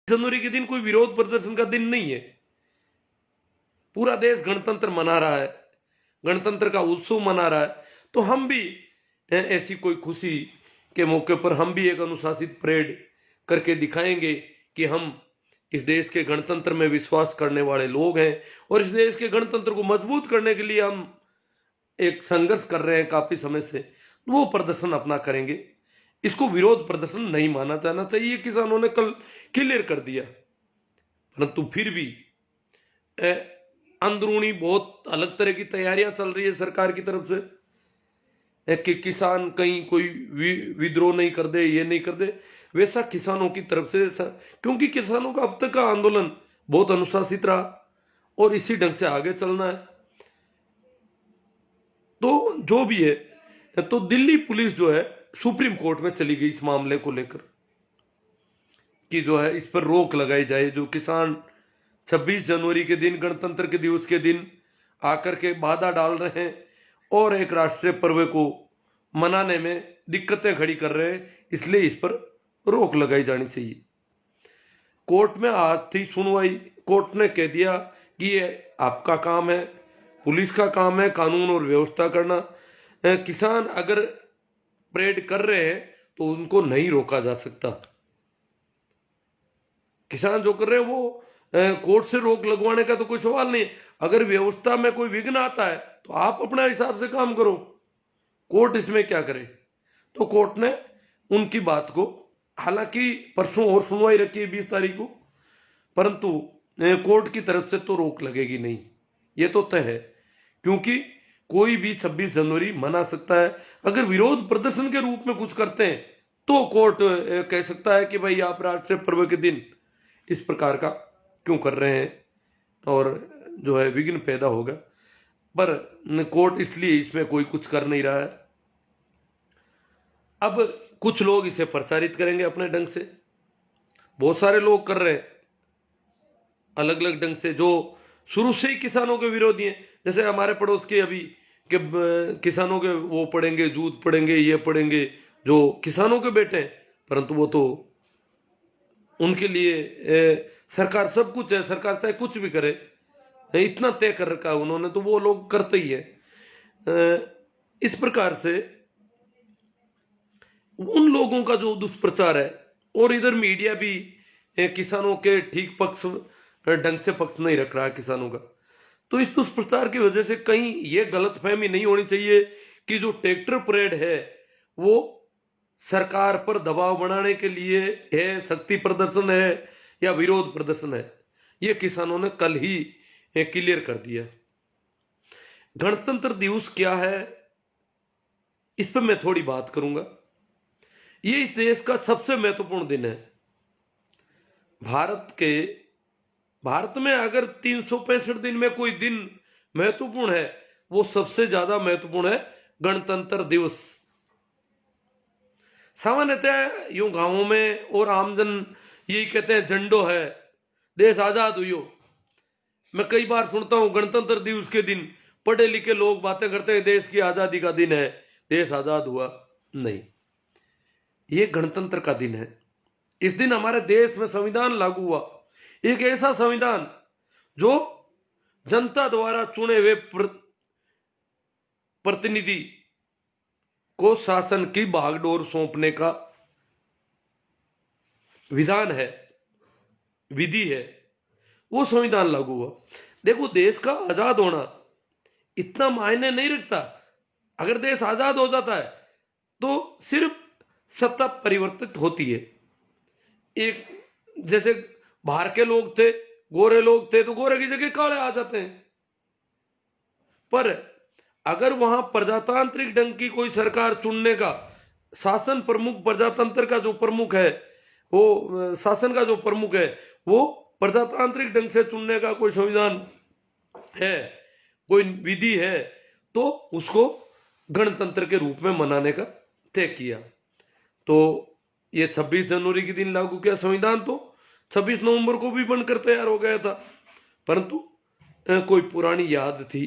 जनवरी के दिन कोई विरोध प्रदर्शन का दिन नहीं है। पूरा देश गणतंत्र मना रहा है, गणतंत्र का उत्सव मना रहा है, तो हम भी ऐसी कोई खुशी के मौके पर हम भी एक अनुशासित परेड करके दिखाएंगे कि हम इस देश के गणतंत्र में विश्वास करने वाले लोग हैं और इस देश के गणतंत्र को मजबूत करने के लिए हम एक संघर्ष कर रहे हैं काफी समय से। वो प्रदर्शन अपना करेंगे। इसको विरोध प्रदर्शन नहीं माना जाना चाहिए, किसानों ने कल क्लियर कर दिया। परंतु फिर भी अंदरूनी बहुत अलग तरह की तैयारियां चल रही है सरकार की तरफ से कि किसान कहीं कोई विद्रोह नहीं कर दे, ये नहीं कर दे। वैसा किसानों की तरफ से, क्योंकि किसानों का अब तक का आंदोलन बहुत अनुशासित रहा और इसी ढंग से आगे चलना है। तो जो भी है, तो दिल्ली पुलिस जो है सुप्रीम कोर्ट में चली गई इस मामले को लेकर कि जो है इस पर रोक लगाई जाए। जो किसान 26 जनवरी के दिन, गणतंत्र के दिवस के दिन आकर के बाधा डाल रहे हैं और एक राष्ट्रीय पर्व को मनाने में दिक्कतें खड़ी कर रहे हैं, इसलिए इस पर रोक लगाई जानी चाहिए। कोर्ट में आज थी सुनवाई। कोर्ट ने कह दिया कि ये आपका काम है, पुलिस का काम है कानून और व्यवस्था करना। किसान अगर परेड कर रहे हैं तो उनको नहीं रोका जा सकता। किसान जो कर रहे हैं वो कोर्ट से रोक लगवाने का तो कोई सवाल नहीं है। अगर व्यवस्था में कोई विघ्न आता है तो आप अपना हिसाब से काम करो, कोर्ट इसमें क्या करे। तो कोर्ट ने उनकी बात को, हालांकि परसों और सुनवाई रखी है 20 तारीख को, परंतु कोर्ट की तरफ से तो रोक लगेगी नहीं, ये तो तय है। क्योंकि कोई भी 26 जनवरी मना सकता है। अगर विरोध प्रदर्शन के रूप में कुछ करते हैं तो कोर्ट कह सकता है कि भाई आप राष्ट्रीय पर्व के दिन इस प्रकार का क्यों कर रहे हैं और जो है विघ्न पैदा होगा। पर कोर्ट इसलिए इसमें कोई कुछ कर नहीं रहा है। अब कुछ लोग इसे प्रचारित करेंगे अपने ढंग से, बहुत सारे लोग कर रहे हैं अलग अलग ढंग से, जो शुरू से ही किसानों के विरोधी हैं। जैसे हमारे पड़ोस के अभी के किसानों के वो पढ़ेंगे, जूत पढ़ेंगे, ये पढ़ेंगे, जो किसानों के बेटे हैं, परंतु वो तो उनके लिए सरकार सब कुछ है, सरकार चाहे कुछ भी करे, इतना तय कर रखा है उन्होंने, तो वो लोग करते ही है। इस प्रकार से उन लोगों का जो दुष्प्रचार है, और इधर मीडिया भी किसानों के ठीक पक्ष ढंग से पक्ष नहीं रख रहा है किसानों का। तो इस दुष्प्रचार की वजह से कहीं ये गलतफहमी नहीं होनी चाहिए कि जो ट्रैक्टर परेड है वो सरकार पर दबाव बनाने के लिए है, शक्ति प्रदर्शन है या विरोध प्रदर्शन है। ये किसानों ने कल ही क्लियर कर दिया। गणतंत्र दिवस क्या है इस पर मैं थोड़ी बात करूंगा। ये इस देश का सबसे महत्वपूर्ण दिन है। भारत में अगर 365 दिन में कोई दिन महत्वपूर्ण है, वो सबसे ज्यादा महत्वपूर्ण है गणतंत्र दिवस। सामान्यतः यूं गांवों में और आमजन यही कहते हैं झंडो है, देश आजाद हुई। मैं कई बार सुनता हूं गणतंत्र दिवस के दिन पढ़े लिखे लोग बातें करते हैं देश की आजादी का दिन है, देश आजाद हुआ। नहीं, ये गणतंत्र का दिन है। इस दिन हमारे देश में संविधान लागू हुआ, एक ऐसा संविधान जो जनता द्वारा चुने हुए प्रतिनिधि को शासन की बागडोर सौंपने का विधान है, विधि है, वो संविधान लागू हुआ। देखो, देश का आजाद होना इतना मायने नहीं रखता। अगर देश आजाद हो जाता है तो सिर्फ सत्ता परिवर्तित होती है। एक जैसे बाहर के लोग थे, गोरे लोग थे, तो गोरे की जगह काले आ जाते हैं। पर अगर वहां प्रजातांत्रिक ढंग की कोई सरकार चुनने का, शासन प्रमुख प्रजातंत्र का जो प्रमुख है, वो शासन का जो प्रमुख है वो प्रजातांत्रिक ढंग से चुनने का कोई संविधान है, कोई विधि है, तो उसको गणतंत्र के रूप में मनाने का तय किया। तो ये 26 जनवरी के दिन लागू किया संविधान, तो 26 नवंबर को भी बनकर तैयार हो गया था, परंतु कोई पुरानी याद थी।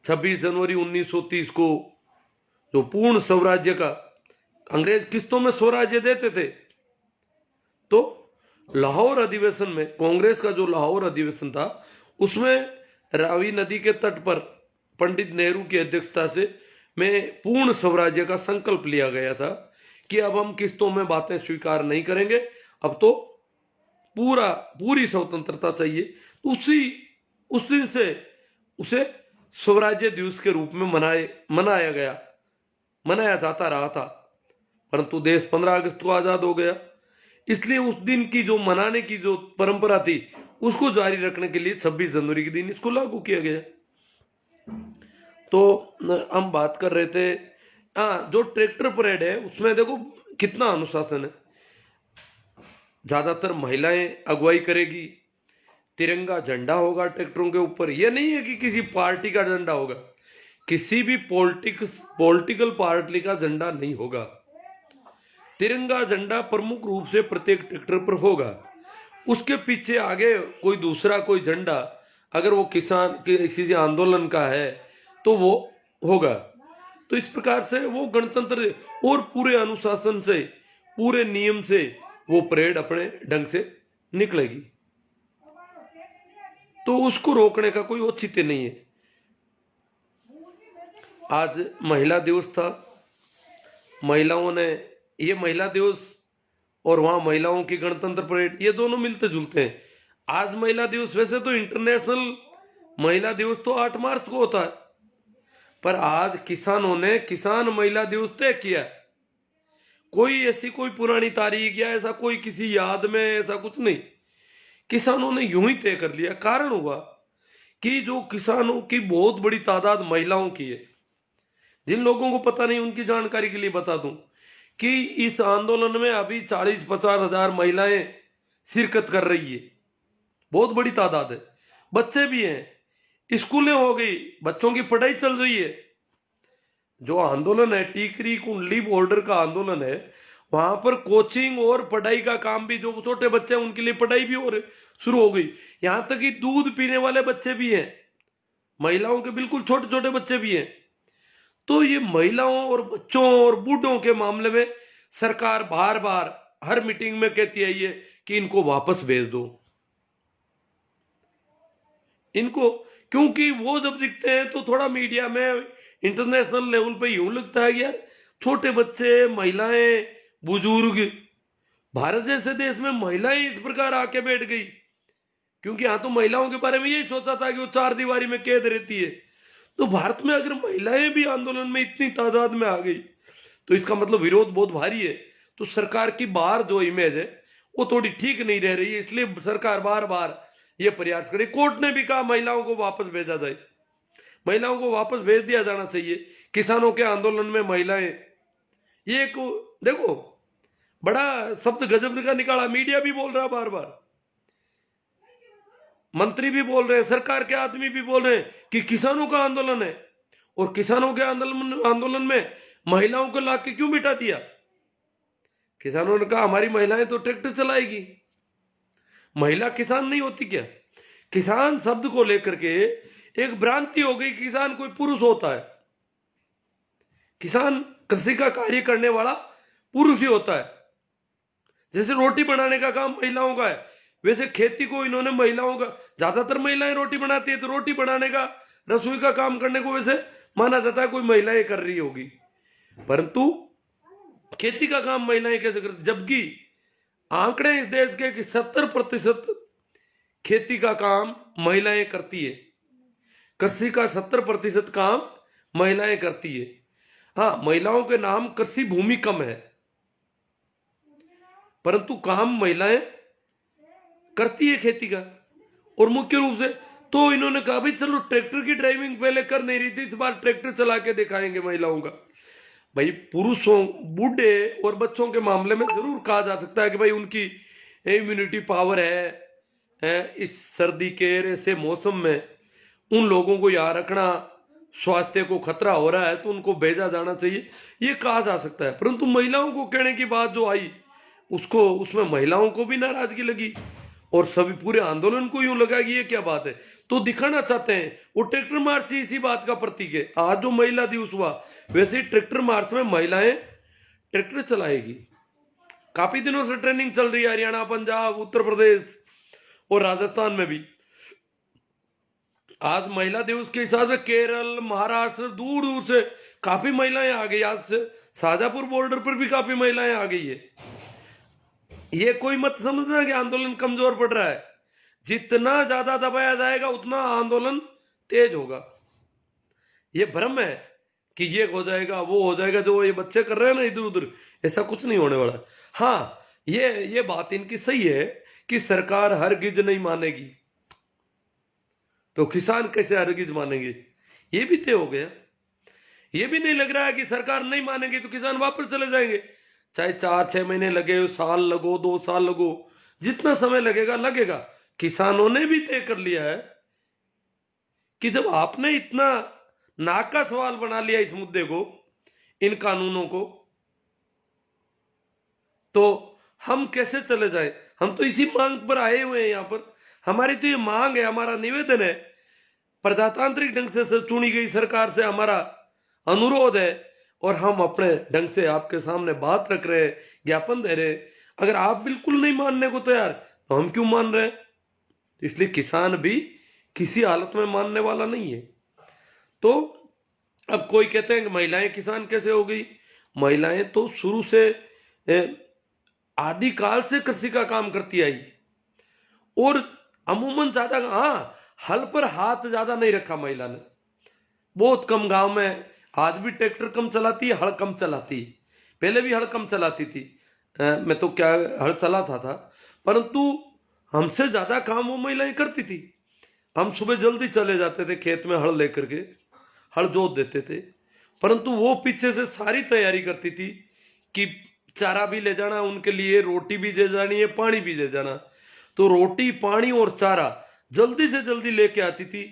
26 जनवरी 1930 को जो पूर्ण स्वराज्य का, अंग्रेज किस्तों में स्वराज्य देते थे, तो लाहौर अधिवेशन में, कांग्रेस का जो लाहौर अधिवेशन था, उसमें रावी नदी के तट पर पंडित नेहरू की अध्यक्षता से में पूर्ण स्वराज्य का संकल्प लिया गया था कि अब हम किस्तों में बातें स्वीकार नहीं करेंगे, अब तो पूरी स्वतंत्रता चाहिए। उस दिन से उसे स्वराज्य दिवस के रूप में मनाया जाता रहा था। परंतु देश 15 अगस्त को आजाद हो गया, इसलिए उस दिन की जो मनाने की जो परंपरा थी उसको जारी रखने के लिए 26 जनवरी के दिन इसको लागू किया गया। तो हम बात कर रहे थे, जो ट्रैक्टर परेड है उसमें देखो कितना अनुशासन है। ज्यादातर महिलाएं अगुवाई करेगी, तिरंगा झंडा होगा ट्रैक्टरों के ऊपर। यह नहीं है कि किसी पार्टी का झंडा होगा, किसी भी पॉलिटिकल पार्टी का झंडा नहीं होगा। तिरंगा झंडा प्रमुख रूप से प्रत्येक ट्रैक्टर पर होगा। उसके पीछे आगे कोई झंडा, अगर वो किसान किसी आंदोलन का है तो वो होगा। तो इस प्रकार से वो गणतंत्र और पूरे अनुशासन से, पूरे नियम से वो परेड अपने ढंग से निकलेगी, तो उसको रोकने का कोई औचित्य नहीं है। आज महिला दिवस था, महिलाओं ने, ये महिला दिवस और वहां महिलाओं की गणतंत्र परेड, ये दोनों मिलते जुलते हैं। आज महिला दिवस, वैसे तो इंटरनेशनल महिला दिवस तो 8 मार्च को होता है, पर आज किसानों ने किसान महिला दिवस तय किया। कोई पुरानी तारीख या ऐसा कोई किसी याद में ऐसा कुछ नहीं, किसानों ने यूं ही तय कर लिया। कारण हुआ कि जो किसानों की बहुत बड़ी तादाद महिलाओं की है। जिन लोगों को पता नहीं उनकी जानकारी के लिए बता दूं कि इस आंदोलन में अभी 40-50 हजार महिलाएं शिरकत कर रही है, बहुत बड़ी तादाद है। बच्चे भी हैं, स्कूलें हो गई, बच्चों की पढ़ाई चल रही है। जो आंदोलन है टीकरी कुंडली बॉर्डर का आंदोलन है, वहां पर कोचिंग और पढ़ाई का काम भी, जो छोटे बच्चे हैं उनके लिए पढ़ाई भी और शुरू हो गई। यहां तक कि दूध पीने वाले बच्चे भी हैं, महिलाओं के बिल्कुल छोटे छोटे बच्चे भी हैं। तो ये महिलाओं और बच्चों और बूढ़ों के मामले में सरकार बार बार हर मीटिंग में कहती है ये कि इनको वापस भेज दो इनको, क्योंकि वो जब दिखते हैं तो थोड़ा मीडिया में इंटरनेशनल लेवल पे यूं लगता है कि यार छोटे बच्चे, महिलाएं, बुजुर्ग, भारत जैसे देश में महिलाएं इस प्रकार आके बैठ गई। क्योंकि यहां तो महिलाओं के बारे में यही सोचा था कि वो 4 दीवारी में कैद रहती है। तो भारत में अगर महिलाएं भी आंदोलन में इतनी तादाद में आ गई तो इसका मतलब विरोध बहुत भारी है। तो सरकार की बाहर जो इमेज है वो थोड़ी ठीक नहीं रह रही है, इसलिए सरकार बार बार ये प्रयास करे। कोर्ट ने भी कहा महिलाओं को वापस भेजा जाए, महिलाओं को वापस भेज दिया जाना चाहिए। किसानों के आंदोलन में महिलाएं, ये एक देखो बड़ा शब्द गजब का निकाला, मीडिया भी बोल रहा बार बार, मंत्री भी बोल रहे हैं, सरकार के आदमी भी बोल रहे हैं कि किसानों का आंदोलन है और किसानों के आंदोलन में महिलाओं को लाके क्यों बिठा दिया। किसानों ने कहा हमारी महिलाएं तो ट्रैक्टर चलाएगी, महिला किसान नहीं होती क्या। किसान शब्द को लेकर के एक भ्रांति हो गई, किसान कोई पुरुष होता है। किसान कृषि का कार्य करने वाला पुरुष ही होता है। जैसे रोटी बनाने का काम महिलाओं का है, वैसे खेती को इन्होंने महिलाओं का, ज्यादातर महिलाएं रोटी बनाती है तो रोटी बनाने का, रसोई का काम करने को वैसे माना जाता है कोई महिलाएं कर रही होगी, परंतु खेती का काम महिलाएं कैसे करती। जबकि आंकड़े इस देश के 70% खेती का काम महिलाएं करती है, कृषि का 70% काम महिलाएं करती है। हाँ, महिलाओं के नाम कृषि भूमि कम है, परंतु काम महिलाएं करती है खेती का। और मुख्य रूप से तो इन्होंने कहा भाई चलो ट्रैक्टर की ड्राइविंग पहले कर नहीं रही थी, इस बार ट्रैक्टर चला के दिखाएंगे महिलाओं का। भाई पुरुषों, बूढ़े और बच्चों के मामले में जरूर कहा जा सकता है कि भाई उनकी इम्यूनिटी पावर है। इस सर्दी के ऐसे मौसम में उन लोगों को याद रखना, स्वास्थ्य को खतरा हो रहा है तो उनको भेजा जाना चाहिए, ये कहा जा सकता है। परंतु महिलाओं को कहने की बात जो आई उसको, उसमें महिलाओं को भी नाराजगी लगी और सभी पूरे आंदोलन को यूं लगा कि ये क्या बात है। तो दिखाना चाहते हैं, वो ट्रैक्टर मार्च ही इसी बात का प्रतीक है। आज जो महिला दिवस हुआ वैसे ही ट्रैक्टर मार्च में महिलाएं ट्रैक्टर चलाएगी। काफी दिनों से ट्रेनिंग चल रही है, हरियाणा, पंजाब, उत्तर प्रदेश और राजस्थान में भी। आज महिला दिवस के हिसाब से केरल, महाराष्ट्र, दूर दूर से काफी महिलाएं आ गई। आज से शाजापुर बॉर्डर पर भी काफी महिलाएं आ गई है। ये कोई मत समझना कि आंदोलन कमजोर पड़ रहा है। जितना ज्यादा दबाया जाएगा उतना आंदोलन तेज होगा। ये भ्रम है कि ये हो जाएगा, वो हो जाएगा, जो ये बच्चे कर रहे हैं ना इधर उधर, ऐसा कुछ नहीं होने वाला। हाँ, ये बात इनकी सही है कि सरकार हरगिज नहीं मानेगी, तो किसान कैसे हरगिज मानेंगे? ये भी तय हो गया। ये भी नहीं लग रहा है कि सरकार नहीं मानेगी तो किसान वापस चले जाएंगे। चाहे 4-6 महीने लगे, साल लगो, 2 साल लगो, जितना समय लगेगा लगेगा। किसानों ने भी तय कर लिया है कि जब आपने इतना नाक का सवाल बना लिया इस मुद्दे को, इन कानूनों को, तो हम कैसे चले जाए? हम तो इसी मांग पर आए हुए हैं। यहां पर हमारी तो ये मांग है, हमारा निवेदन है, प्रजातांत्रिक ढंग से चुनी गई सरकार से हमारा अनुरोध है, और हम अपने ढंग से आपके सामने बात रख रहे हैं, ज्ञापन दे रहे हैं। अगर आप बिल्कुल नहीं मानने को तैयार तो हम क्यों मान रहे हैं? इसलिए किसान भी किसी हालत में मानने वाला नहीं है। तो अब कोई कहते हैं कि महिलाएं किसान कैसे हो गई? महिलाएं तो शुरू से आदिकाल से कृषि का काम करती आई, और अमूमन ज्यादा, हाँ, हल पर हाथ ज्यादा नहीं रखा महिला ने। बहुत कम गांव में आज भी ट्रैक्टर कम चलाती है, हल कम चलाती है। पहले भी हल कम चलाती थी, मैं तो क्या हल चलाता था, परंतु हमसे ज्यादा काम वो महिलाएं करती थी। हम सुबह जल्दी चले जाते थे खेत में, हल लेकर के हल जोत देते थे, परंतु वो पीछे से सारी तैयारी करती थी कि चारा भी ले जाना उनके लिए, रोटी भी ले जानी है, पानी भी ले जाना। तो रोटी, पानी और चारा जल्दी से जल्दी लेके आती थी,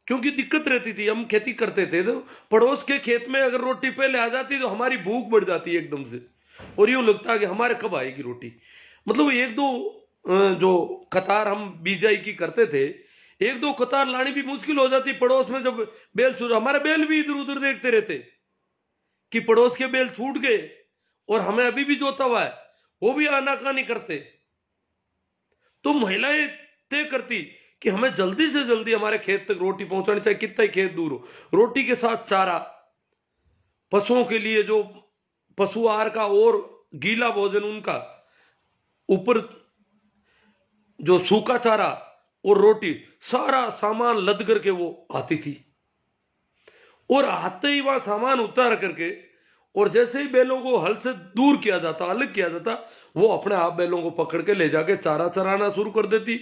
क्योंकि दिक्कत रहती थी। हम खेती करते थे तो पड़ोस के खेत में अगर रोटी पहले आ जाती तो हमारी भूख बढ़ जाती एकदम से, और यूं लगता है कि हमारे कब आएगी रोटी। मतलब 1-2 जो कतार हम बिजाई की करते थे, 1-2 कतार लानी भी मुश्किल हो जाती पड़ोस में। जब बेल छूट, हमारे बेल भी इधर उधर देखते रहते कि पड़ोस के बेल छूट गए और हमें अभी भी जोता हुआ है, वो भी आनाकानी करते। तो महिलाएं तय करती कि हमें जल्दी से जल्दी हमारे खेत तक रोटी पहुंचानी, चाहे कितना ही खेत दूर हो। रोटी के साथ चारा, पशुओं के लिए जो पशु आहार का और गीला भोजन उनका, ऊपर जो सूखा चारा और रोटी, सारा सामान लद करके वो आती थी। और आते ही वहां सामान उतार करके, और जैसे ही बैलों को हल से दूर किया जाता, अलग किया जाता, वो अपने आप बैलों को पकड़ के ले जाके चारा चराना शुरू कर देती,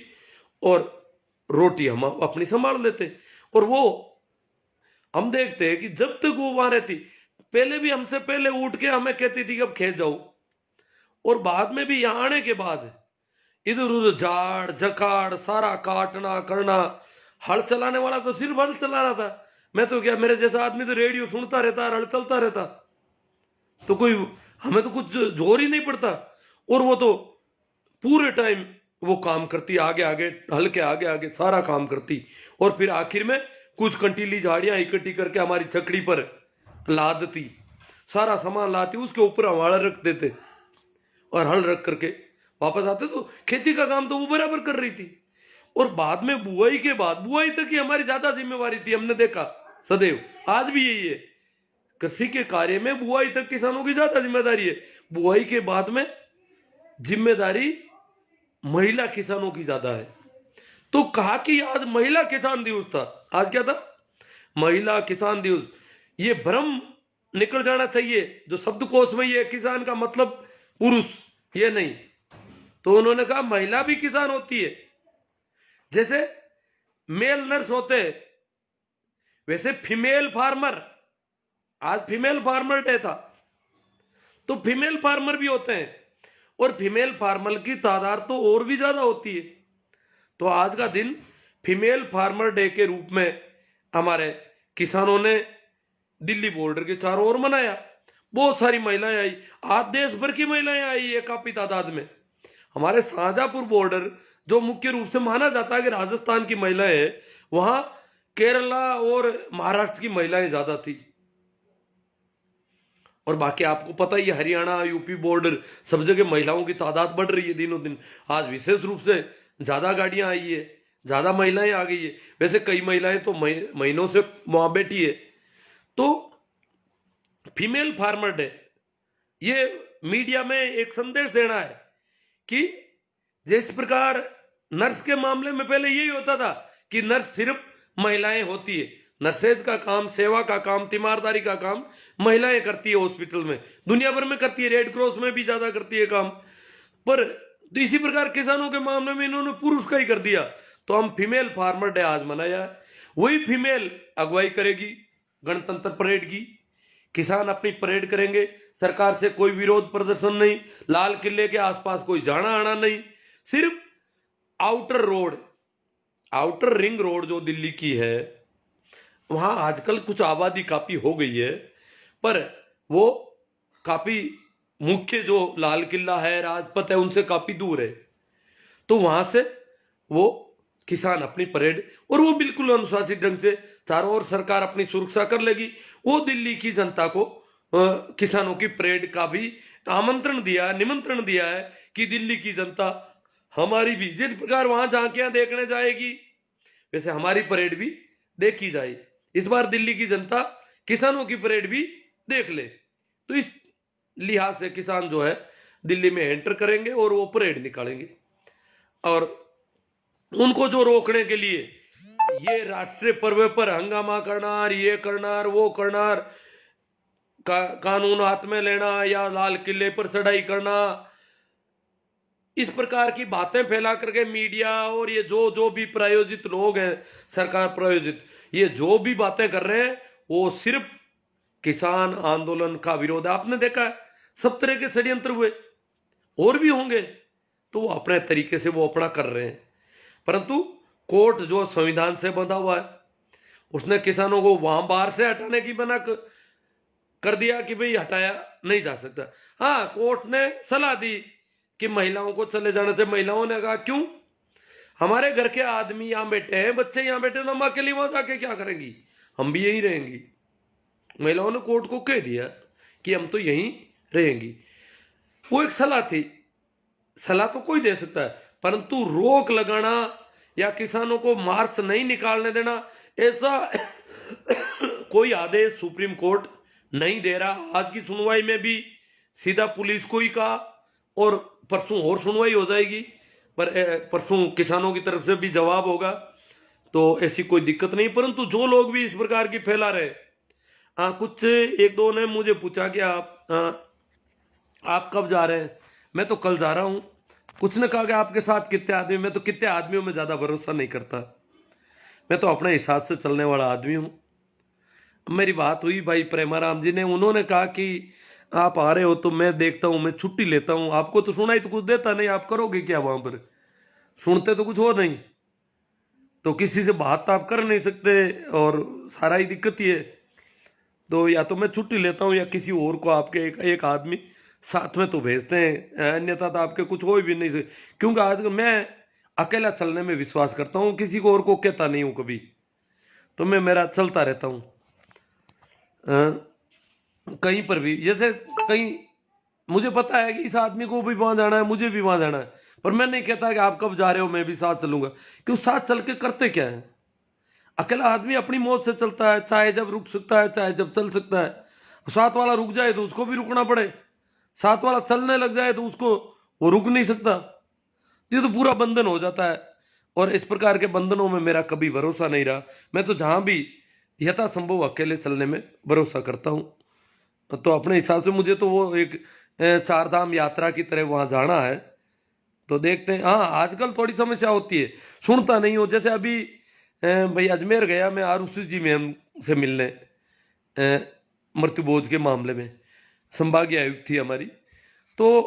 और रोटी हम अपनी संभाल लेते। और वो हम देखते हैं कि जब तक वो वहां रहती, पहले भी हमसे पहले उठ के हमें कहती थी कि अब खेत जाओ, और बाद में भी यहां आने के बाद इधर उधर झाड़ झकाड़ सारा काटना करना। हल चलाने वाला तो सिर्फ हल चला रहा था, मैं तो क्या, मेरे जैसा आदमी तो रेडियो सुनता रहता, हल चलता रहता, तो कोई हमें तो कुछ जोर ही नहीं पड़ता। और वो तो पूरे टाइम वो काम करती, आगे आगे, हल के आगे आगे सारा काम करती, और फिर आखिर में कुछ कंटीली झाड़ियां इकट्ठी करके हमारी छकड़ी पर लादती, सारा सामान लाती, उसके ऊपर हम हल रख देते, और हल रख करके वापस आते। तो खेती का काम तो वो बराबर कर रही थी। और बाद में बुआई के बाद, बुआई तक ही हमारी ज्यादा जिम्मेवारी थी, हमने देखा सदैव, आज भी यही है। कृषि के कार्य में बुआई तक किसानों की ज्यादा जिम्मेदारी है, बुआई के बाद में जिम्मेदारी महिला किसानों की ज्यादा है। तो कहा कि आज महिला किसान दिवस था। आज क्या था? महिला किसान दिवस। ये भ्रम निकल जाना चाहिए जो शब्दकोश में ये किसान का मतलब पुरुष, ये नहीं। तो उन्होंने कहा महिला भी किसान होती है, जैसे मेल नर्स होते हैं वैसे फीमेल फार्मर, आज फीमेल फार्मर डे था, तो फीमेल फार्मर भी होते हैं, और फीमेल फार्मर की तादाद तो और भी ज्यादा होती है। तो आज का दिन फीमेल फार्मर डे के रूप में हमारे किसानों ने दिल्ली बॉर्डर के चारों ओर मनाया। बहुत सारी महिलाएं आई, आज देश भर की महिलाएं आई है काफी तादाद में। हमारे शाहजहांपुर बॉर्डर जो मुख्य रूप से माना जाता है कि राजस्थान की महिलाएं है, वहां केरला और महाराष्ट्र की महिलाएं ज्यादा थी। और बाकी आपको पता ही है, हरियाणा यूपी बॉर्डर सब जगह महिलाओं की तादाद बढ़ रही है दिनों दिन। आज विशेष रूप से ज्यादा गाड़ियां आई है, ज्यादा महिलाएं आ गई है। वैसे कई महिलाएं तो महीनों से वहां बैठी है। तो फीमेल फार्मर डे, ये मीडिया में एक संदेश देना है कि जिस प्रकार नर्स के मामले में पहले यही होता था कि नर्स सिर्फ महिलाएं होती है, नर्सेज का काम, सेवा का काम, तीमारदारी का काम महिलाएं करती है हॉस्पिटल में, दुनिया भर में करती है, रेड क्रॉस में भी ज्यादा करती है काम। पर तो इसी प्रकार किसानों के मामले में इन्होंने पुरुष का ही कर दिया। तो हम फीमेल फार्मर डे आज मनाया है। वही फीमेल अगुवाई करेगी गणतंत्र परेड की, किसान अपनी परेड करेंगे, सरकार से कोई विरोध प्रदर्शन नहीं, लाल किले के आसपास कोई जाना आना नहीं, सिर्फ outer road, outer ring road जो दिल्ली की है, वहां आजकल कुछ आबादी काफी हो गई है, पर वो काफी मुख्य जो लाल किला है, राजपथ है, उनसे काफी दूर है। तो वहां से वो किसान अपनी परेड, और वो बिल्कुल अनुशासित ढंग से, चारों ओर सरकार अपनी सुरक्षा कर लेगी। वो दिल्ली की जनता को किसानों की परेड का भी आमंत्रण दिया, निमंत्रण दिया है कि दिल्ली की जनता हमारी भी जिस प्रकार वहां झांकियां देखने जाएगी, वैसे हमारी परेड भी देखी जाए। इस बार दिल्ली की जनता किसानों की परेड भी देख ले। तो इस लिहाज से किसान जो है दिल्ली में एंटर करेंगे और वो परेड निकालेंगे। और उनको जो रोकने के लिए ये राष्ट्रीय पर्व पर हंगामा करना, ये करना, वो करना, कानून हाथ में लेना या लाल किले पर चढ़ाई करना, इस प्रकार की बातें फैला करके मीडिया और ये जो भी प्रायोजित लोग हैं, सरकार प्रायोजित, ये जो भी बातें कर रहे हैं वो सिर्फ किसान आंदोलन का विरोध है। आपने देखा है सब तरह के षड्यंत्र हुए, और भी होंगे, तो वो अपने तरीके से वो अपना कर रहे हैं। परंतु कोर्ट जो संविधान से बंधा हुआ है, उसने किसानों को वहां बाहर से हटाने की मना कर दिया कि भाई हटाया नहीं जा सकता। हाँ, कोर्ट ने सलाह दी कि महिलाओं को चले जाने से। महिलाओं ने कहा क्यों, हमारे घर के आदमी यहां बैठे हैं, बच्चे यहां बैठे, तो हम अकेली वहां जाके क्या करेंगी, हम भी यहीं रहेंगी। महिलाओं ने कोर्ट को कह दिया कि हम तो यहीं रहेंगी। वो एक सलाह थी, सलाह तो कोई दे सकता है, परंतु रोक लगाना या किसानों को मार्च नहीं निकालने देना, ऐसा कोई आदेश सुप्रीम कोर्ट नहीं दे रहा। आज की सुनवाई में भी सीधा पुलिस को ही कहा, और परसों और सुनवाई हो जाएगी, पर परसों किसानों की तरफ से भी जवाब होगा, तो ऐसी कोई दिक्कत नहीं। परंतु जो लोग भी इस प्रकार की फैला रहे, कुछ एक दो ने मुझे पूछा कि आप कब जा रहे हैं, मैं तो कल जा रहा हूं। कुछ ने कहा कि आपके साथ कितने आदमी, मैं तो कितने आदमियों में ज्यादा भरोसा नहीं करता, मैं तो अपने हिसाब से चलने वाला आदमी हूं। मेरी बात हुई भाई प्रेमाराम जी ने, उन्होंने कहा कि आप आ रहे हो तो मैं देखता हूं, मैं छुट्टी लेता हूं, आपको तो सुनाई तो कुछ देता नहीं, आप करोगे क्या वहां पर, सुनते तो कुछ हो नहीं, तो किसी से बात तो आप कर नहीं सकते, और सारा ही दिक्कत ही है। तो या तो मैं छुट्टी लेता हूं या किसी और को आपके एक आदमी साथ में तो भेजते हैं, अन्यथा तो आपके कुछ हो भी नहीं सकते। क्योंकि आज मैं अकेला चलने में विश्वास करता हूं, किसी को और को कहता नहीं हूं कभी, तो मैं मेरा चलता रहता हूं। कहीं पर भी, जैसे कहीं मुझे पता है कि इस आदमी को भी वहां जाना है, मुझे भी वहां जाना है, पर मैं नहीं कहता कि आप कब जा रहे हो मैं भी साथ चलूंगा। क्यों, साथ चल के करते क्या है, अकेला आदमी अपनी मौत से चलता है, चाहे जब रुक सकता है चाहे जब चल सकता है। साथ वाला रुक जाए तो उसको भी रुकना पड़े, साथ वाला चलने लग जाए तो उसको वो रुक नहीं सकता। ये तो पूरा बंधन हो जाता है, और इस प्रकार के बंधनों में मेरा कभी भरोसा नहीं रहा। मैं तो जहां भी यथासंभव अकेले चलने में भरोसा करता हूं। तो अपने हिसाब से मुझे तो वो एक चार धाम यात्रा की तरह वहां जाना है, तो देखते हैं। हाँ, आजकल थोड़ी समस्या होती है, सुनता नहीं हो। जैसे अभी भाई अजमेर गया मैं आरुषि जी मैम से मिलने, मृत्यु भोज के मामले में संभागीय आयुक्त थी हमारी, तो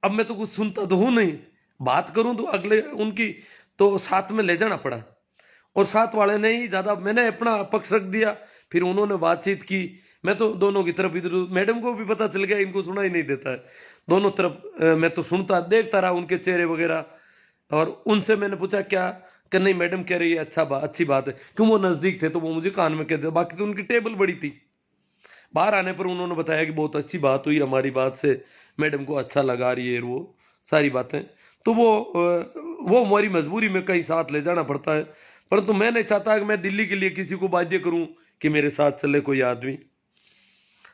अब मैं तो कुछ सुनता तो हूं नहीं, बात करूं तो अगले उनकी तो साथ में ले जाना पड़ा, और साथ वाले ने ही ज्यादा, मैंने अपना पक्ष रख दिया, फिर उन्होंने बातचीत की। मैं तो दोनों की तरफ, इधर मैडम को भी पता चल गया, इनको सुना ही नहीं देता है, दोनों तरफ मैं तो सुनता देखता रहा उनके चेहरे वगैरह। और उनसे मैंने पूछा क्या, कि नहीं मैडम कह रही है अच्छी बात है। क्यों, वो नजदीक थे तो वो मुझे कान में कह दिया, बाकी तो उनकी टेबल बड़ी थी। बाहर आने पर उन्होंने बताया कि बहुत अच्छी बात हुई हमारी बात से, मैडम को अच्छा लगा रही है वो सारी बातें। तो वो हमारी मजबूरी में कहीं साथ ले जाना पड़ता है, परंतु मैं नहीं चाहता कि मैं दिल्ली के लिए किसी को बाध्य करूं कि मेरे साथ चले कोई आदमी।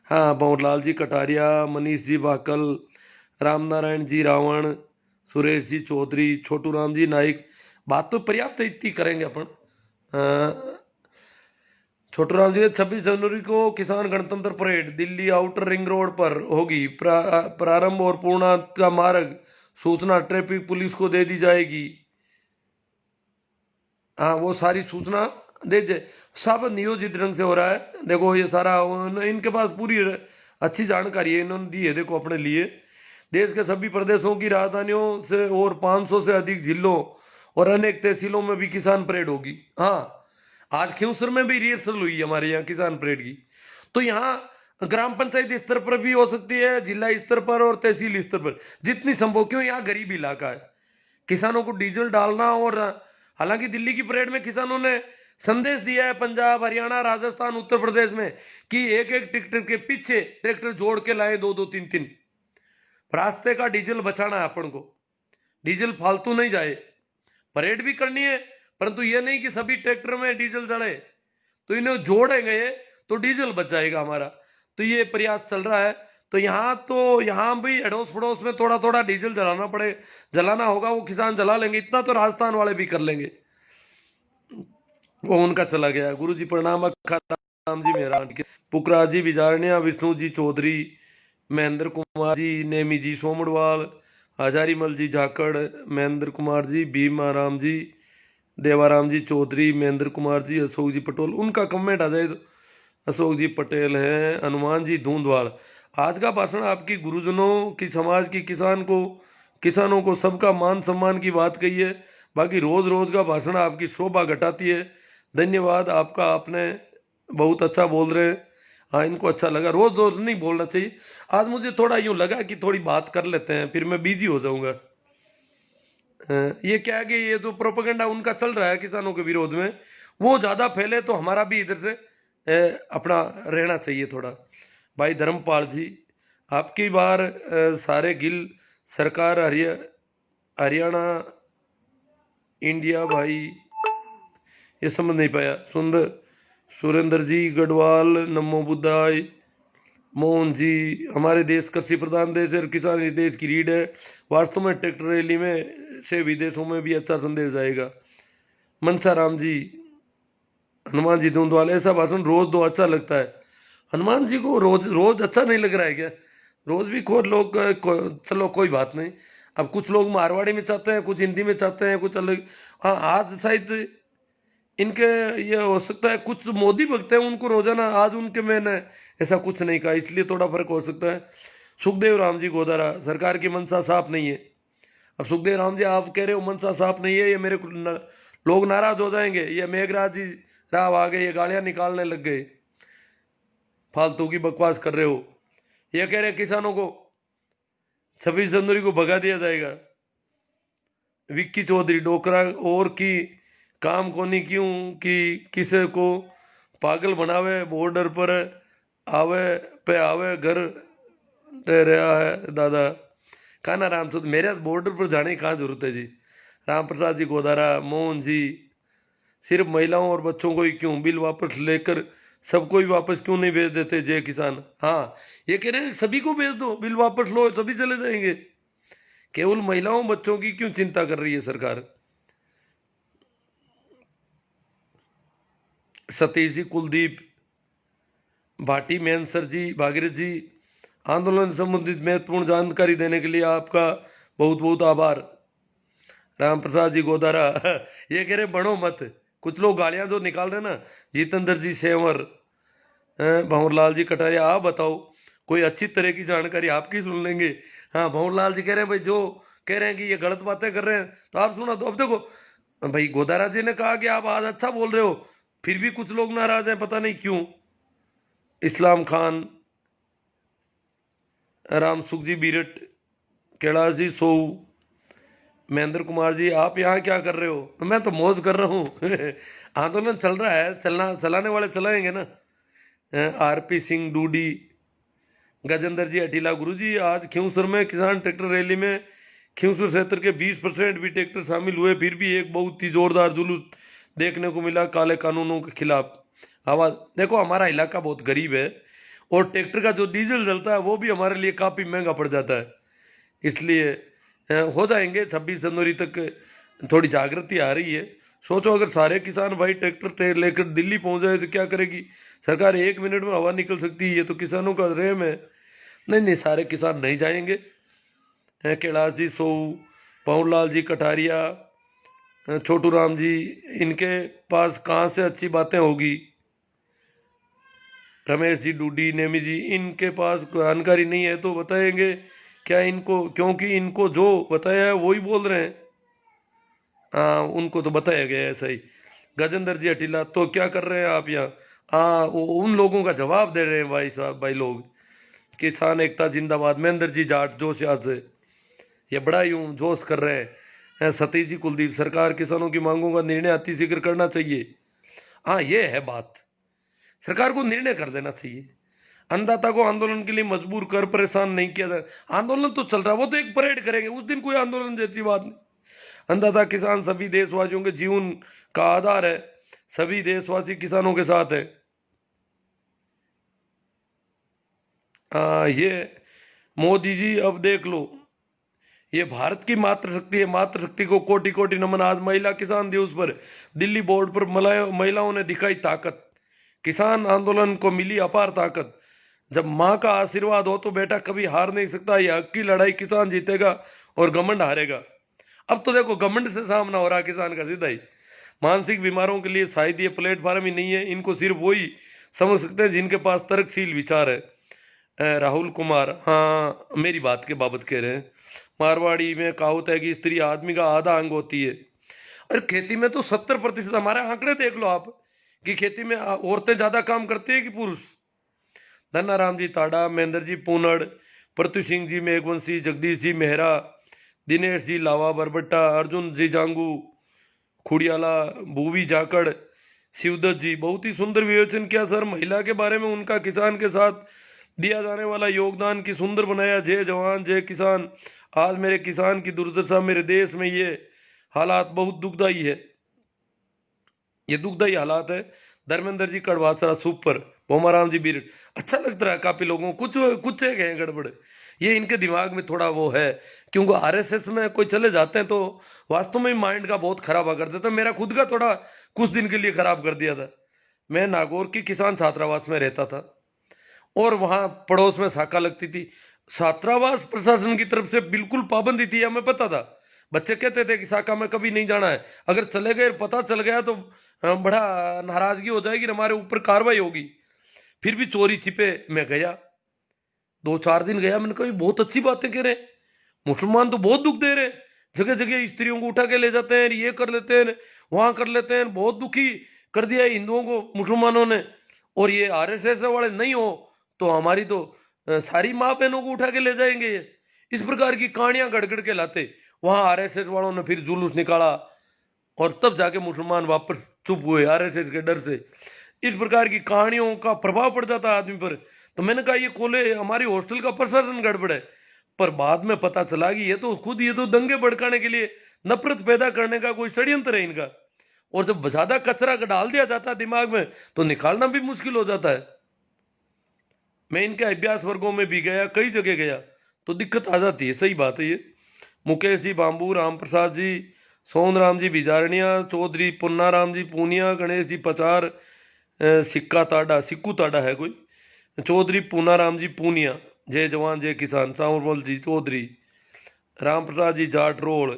हाँ, भंवरलाल जी कटारिया, मनीष जी भाकल, रामनारायण जी रावण, सुरेश जी चौधरी, छोटू राम जी नाइक। बात तो पर्याप्त इतनी करेंगे अपन। छोटू राम जी, 26 जनवरी को किसान गणतंत्र parade Delhi outer ring road पर होगी। प्रारंभ और पूर्णांत का मार्ग सूचना ट्रैफिक पुलिस को दे दी जाएगी। हाँ, वो सारी सूचना दे दे, सब नियोजित ढंग से हो रहा है। देखो ये सारा इनके पास पूरी अच्छी जानकारी है, इन्होंने दी है देखो अपने लिए। देश के सभी प्रदेशों की राजधानियों से और 500 से अधिक जिलों और अनेक तहसीलों में भी किसान परेड होगी। हाँ, आज खिंवसर में भी रिहर्सल हुई हमारे यहाँ किसान परेड की। तो यहाँ ग्राम पंचायत स्तर पर भी हो सकती है, जिला स्तर पर और तहसील स्तर पर, जितनी संभव। क्यों, यहाँ गरीब इलाका है, किसानों को डीजल डालना। और हालांकि दिल्ली की परेड में किसानों ने संदेश दिया है, पंजाब, हरियाणा, राजस्थान, उत्तर प्रदेश में, कि एक एक ट्रैक्टर के पीछे ट्रैक्टर जोड़ के लाए, दो दो तीन तीन। रास्ते का डीजल बचाना है अपन को, डीजल फालतू नहीं जाए। परेड भी करनी है, परंतु ये नहीं कि सभी ट्रैक्टर में डीजल जड़े, तो इन्हें जोड़ेंगे तो डीजल बच जाएगा हमारा। तो ये प्रयास चल रहा है। तो यहाँ भी अड़ोस पड़ोस में थोड़ा थोड़ा डीजल जलाना होगा, वो किसान जला लेंगे। इतना तो राजस्थान वाले भी कर लेंगे। वो उनका चला गया। गुरु जी प्रणाम। राम जी मेहरान के, पुकरा जी बिजारनिया, विष्णु जी चौधरी, महेंद्र कुमार जी, नेमी जी सोमड़वाल, हजारीमल जी झाकड़, महेंद्र कुमार जी, भीमा राम जी, देवाराम जी चौधरी, महेंद्र कुमार जी, अशोक जी पटेल। उनका कमेंट आ जाए तो अशोक जी पटेल हैं, हनुमान जी धूंधवाड़। आज का भाषण आपकी गुरुजनों की, समाज की, किसानों को सबका मान सम्मान की बात कही है। बाकी रोज रोज का भाषण आपकी शोभा घटाती है। धन्यवाद आपका, आपने बहुत अच्छा बोल रहे हैं। हाँ, इनको अच्छा लगा। रोज रोज नहीं बोलना चाहिए। आज मुझे थोड़ा यूं लगा कि थोड़ी बात कर लेते हैं, फिर मैं बिजी हो जाऊंगा। ये क्या है कि ये जो प्रोपेगेंडा उनका चल रहा है किसानों के विरोध में, वो ज्यादा फैले तो हमारा भी इधर से अपना रहना चाहिए थोड़ा। भाई धर्मपाल जी, आपकी बार सारे गिल सरकार हरियाणा इंडिया भाई, ये समझ नहीं पाया। सुरेंद्र जी गढ़वाल, नमो बुद्धाय। मोहन जी, हमारे देश कृषि प्रधान देश है, किसान इस देश की रीढ़ है। वास्तव में ट्रैक्टर रैली में से विदेशों में भी अच्छा संदेश जाएगा। मनसा राम जी, हनुमान जी धूंधवाल, ऐसा भाषण रोज दो अच्छा लगता है। हनुमान जी को रोज रोज अच्छा नहीं लग रहा है क्या? रोज भी लोग चलो कोई बात नहीं। अब कुछ लोग मारवाड़ी में चाहते हैं, कुछ हिंदी में चाहते हैं, कुछ अलग। हाँ, आज शायद इनके ये हो सकता है कुछ मोदी भक्त हैं, उनको रोजाना, आज उनके मैंने ऐसा कुछ नहीं कहा, इसलिए थोड़ा फर्क हो सकता है। सुखदेव राम जी गोदारा, सरकार की मनसा साफ नहीं है। अब सुखदेव राम जी, आप कह रहे हो मनसा साफ नहीं है, ये मेरे को लोग नाराज हो जाएंगे। ये मेघराज जी राव आ गए, ये गालियां निकालने लग गए, फालतू की बकवास कर रहे हो। ये कह रहे किसानों को 26 जनवरी को भगा दिया जाएगा। विक्की चौधरी डोकरा और की काम कोनी क्यों कि किसे को पागल बनावे, बॉर्डर पर आवे घर रह रहा है दादा। काना राम सुध, मेरे बॉर्डर पर जाने की कहाँ जरूरत है जी। राम प्रसाद जी गोदारा, मोहन जी, सिर्फ महिलाओं और बच्चों को ही क्यों, बिल वापस लेकर सबको ही वापस क्यों नहीं भेज देते जय किसान? हाँ, ये कह रहे हैं सभी को भेज दो, बिल वापस लो, सभी चले जाएंगे। केवल महिलाओं बच्चों की क्यों चिंता कर रही है सरकार? सतीश जी, कुलदीप भाटी, मैनसर जी, भागीरथ जी, आंदोलन संबंधित महत्वपूर्ण जानकारी देने के लिए आपका बहुत बहुत आभार। राम प्रसाद जी गोदारा ये कह रहे बढ़ो मत। कुछ लोग गालियां जो निकाल रहे ना, जितेंद्र जी सेवर, भंवरलाल जी कटारिया, आप बताओ कोई अच्छी तरह की जानकारी आपकी सुन लेंगे। हाँ, भंवरलाल जी कह रहे हैं भाई, जो कह रहे हैं कि ये गलत बातें कर रहे हैं तो आप सुना दो। अब देखो भाई, गोदारा जी ने कहा कि आप आज अच्छा बोल रहे हो, फिर भी कुछ लोग नाराज हैं, पता नहीं क्यों। इस्लाम खान, राम सुख जी बीरट, कैलाश जी सोऊ, महेंद्र कुमार जी, आप यहाँ क्या कर रहे हो? मैं तो मौज कर रहा हूँ आंदोलन चल रहा है, चलाने वाले चलाएंगे ना। आरपी सिंह डूडी, गजेंद्र जी अटीला, गुरु जी आज खिंवसर में किसान ट्रैक्टर रैली में खिंवसर क्षेत्र के 20% भी ट्रैक्टर शामिल हुए, फिर भी एक बहुत ही जोरदार जुलूस देखने को मिला काले कानूनों के खिलाफ। आवाज देखो, हमारा इलाका बहुत गरीब है और ट्रैक्टर का जो डीजल जलता है वो भी हमारे लिए काफ़ी महंगा पड़ जाता है, इसलिए हो जाएंगे 26 जनवरी तक थोड़ी जागृति आ रही है। सोचो अगर सारे किसान भाई ट्रैक्टर लेकर दिल्ली पहुंच जाए तो क्या करेगी सरकार? 1 मिनट में हवा निकल सकती है, ये तो किसानों का रहम है। नहीं नहीं, सारे किसान नहीं जाएंगे। कैलाश जी सोऊ, पवनलाल जी कटारिया, छोटू राम जी, इनके पास कहाँ से अच्छी बातें होगी? रमेश जी डूडी, नेमी जी, इनके पास जानकारी नहीं है तो बताएंगे क्या इनको? क्योंकि इनको जो बताया है वही बोल रहे हैं। हाँ, उनको तो बताया गया है ऐसा ही। गजेंद्र जी अटीला, तो क्या कर रहे हैं आप यहाँ? हाँ, उन लोगों का जवाब दे रहे हैं भाई साहब, भाई लोग। किसान एकता जिंदाबाद, महेंद्र जी जाट जोश याद से, ये बड़ा यूं जोश कर रहे हैं। सतीश जी कुलदीप, सरकार किसानों की मांगों का निर्णय अतिशीघ्र करना चाहिए। हाँ, ये है बात, सरकार को निर्णय कर देना चाहिए। अन्नदाता को आंदोलन के लिए मजबूर कर परेशान नहीं किया जाए। आंदोलन तो चल रहा है, वो तो एक परेड करेंगे, उस दिन कोई आंदोलन जैसी बात नहीं। अन्नदाता किसान सभी देशवासियों के जीवन का आधार है, सभी देशवासी किसानों के साथ है। ये मोदी जी अब देख लो, ये भारत की मातृशक्ति है, मातृशक्ति को कोटि कोटि नमन। आज महिला किसान दिवस पर दिल्ली बोर्ड पर महिलाओं ने दिखाई ताकत, किसान आंदोलन को मिली अपार ताकत। जब माँ का आशीर्वाद हो तो बेटा कभी हार नहीं सकता, ये हक की लड़ाई किसान जीतेगा और घमंड हारेगा। अब तो देखो घमंड से सामना हो रहा किसान का सीधा ही। मानसिक बीमारों के लिए शायद ये प्लेटफॉर्म ही नहीं है, इनको सिर्फ वही समझ सकते हैं जिनके पास तर्कशील विचार है। राहुल कुमार, हाँ मेरी बात के बाबत कह रहे हैं। मारवाड़ी में कहावत है कि स्त्री आदमी का आधा अंग होती है। अरे खेती में तो 70%, हमारे आंकड़े देख लो आप, कि खेती में औरतें ज्यादा काम करती है कि पुरुष। धन्नाराम जी ताड़ा, महेंद्र जी पूनड़, प्रतु सिंह जी मेघवंशी, जगदीश जी मेहरा, दिनेश जी लावा बरबट्टा, अर्जुन जी जांगू खुड़ियाला, भूवी जाकड़, शिवदत्त जी, बहुत ही सुंदर विवेचन किया सर महिला के बारे में, उनका किसान के साथ दिया जाने वाला योगदान की सुंदर बनाया। जय जवान जय किसान। आज मेरे किसान की दुर्दशा, मेरे देश में ये हालात बहुत दुखदायी है, ये दुखदायी हालात है। धर्मेंद्र जी कड़वासरा सुपर, बोमाराम जी बीरट, अच्छा लगता है काफी लोगों को, कुछ कुछ एक है गड़बड़, ये इनके दिमाग में थोड़ा वो है, क्योंकि आरएसएस में कोई चले जाते हैं तो वास्तव में माइंड का बहुत खराबा कर देता है। मेरा खुद का थोड़ा कुछ दिन के लिए खराब कर दिया था। मैं नागौर की किसान छात्रावास में रहता था और वहां पड़ोस में शाखा लगती थी। छात्रावास प्रशासन की तरफ से बिल्कुल पाबंदी थी, हमें पता था। बच्चे कहते थे कि शाखा में कभी नहीं जाना है, अगर चले गए पता चल गया तो बड़ा नाराजगी हो जाएगी, हमारे ऊपर कार्रवाई होगी। फिर भी चोरी छिपे मैं गया, 2-4 दिन गया। मैंने कहा ये बहुत अच्छी बातें कह रहे हैं, मुसलमान तो बहुत दुख दे रहे हैं, जगह जगह स्त्रियों को उठा के ले जाते हैं, ये कर लेते हैं, वहां कर लेते हैं, बहुत दुखी कर दिया है हिंदुओं को मुसलमानों ने। और ये आरएसएस वाले नहीं हो तो हमारी तो सारी माँ बहनों को उठा के ले जाएंगे ये। इस प्रकार की कहानियां गड़गड़ के लाते। वहां आरएसएस वालों ने फिर जुलूस निकाला और तब जाके मुसलमान वापस चुप हुए आरएसएस के डर से। इस प्रकार की कहानियों का प्रभाव पड़ जाता है आदमी पर। तो मैंने कहा ये खोले, हमारी हॉस्टल का प्रशासन गड़बड़ है। पर बाद में पता चला कि ये तो दंगे भड़काने के लिए, नफरत पैदा करने का कोई षड्यंत्र है इनका। और जब ज्यादा कचरा डाल दिया जाता है दिमाग में तो निकालना भी मुश्किल हो जाता है। मैं इनके अभ्यास वर्गों में भी गया, कई जगह गया, तो दिक्कत आ जाती है, सही बात है ये। मुकेश जी बाम्बू, राम प्रसाद जी, सोन राम जी बिजारनिया, चौधरी पुन्नाराम जी पूनिया, गणेश जी पचार, सिक्कू ताड़ा है कोई, चौधरी पूनाराम जी पूनिया, जय जवान जय किसान, सांवरमल जी चौधरी, राम प्रसाद जी जाट रोड,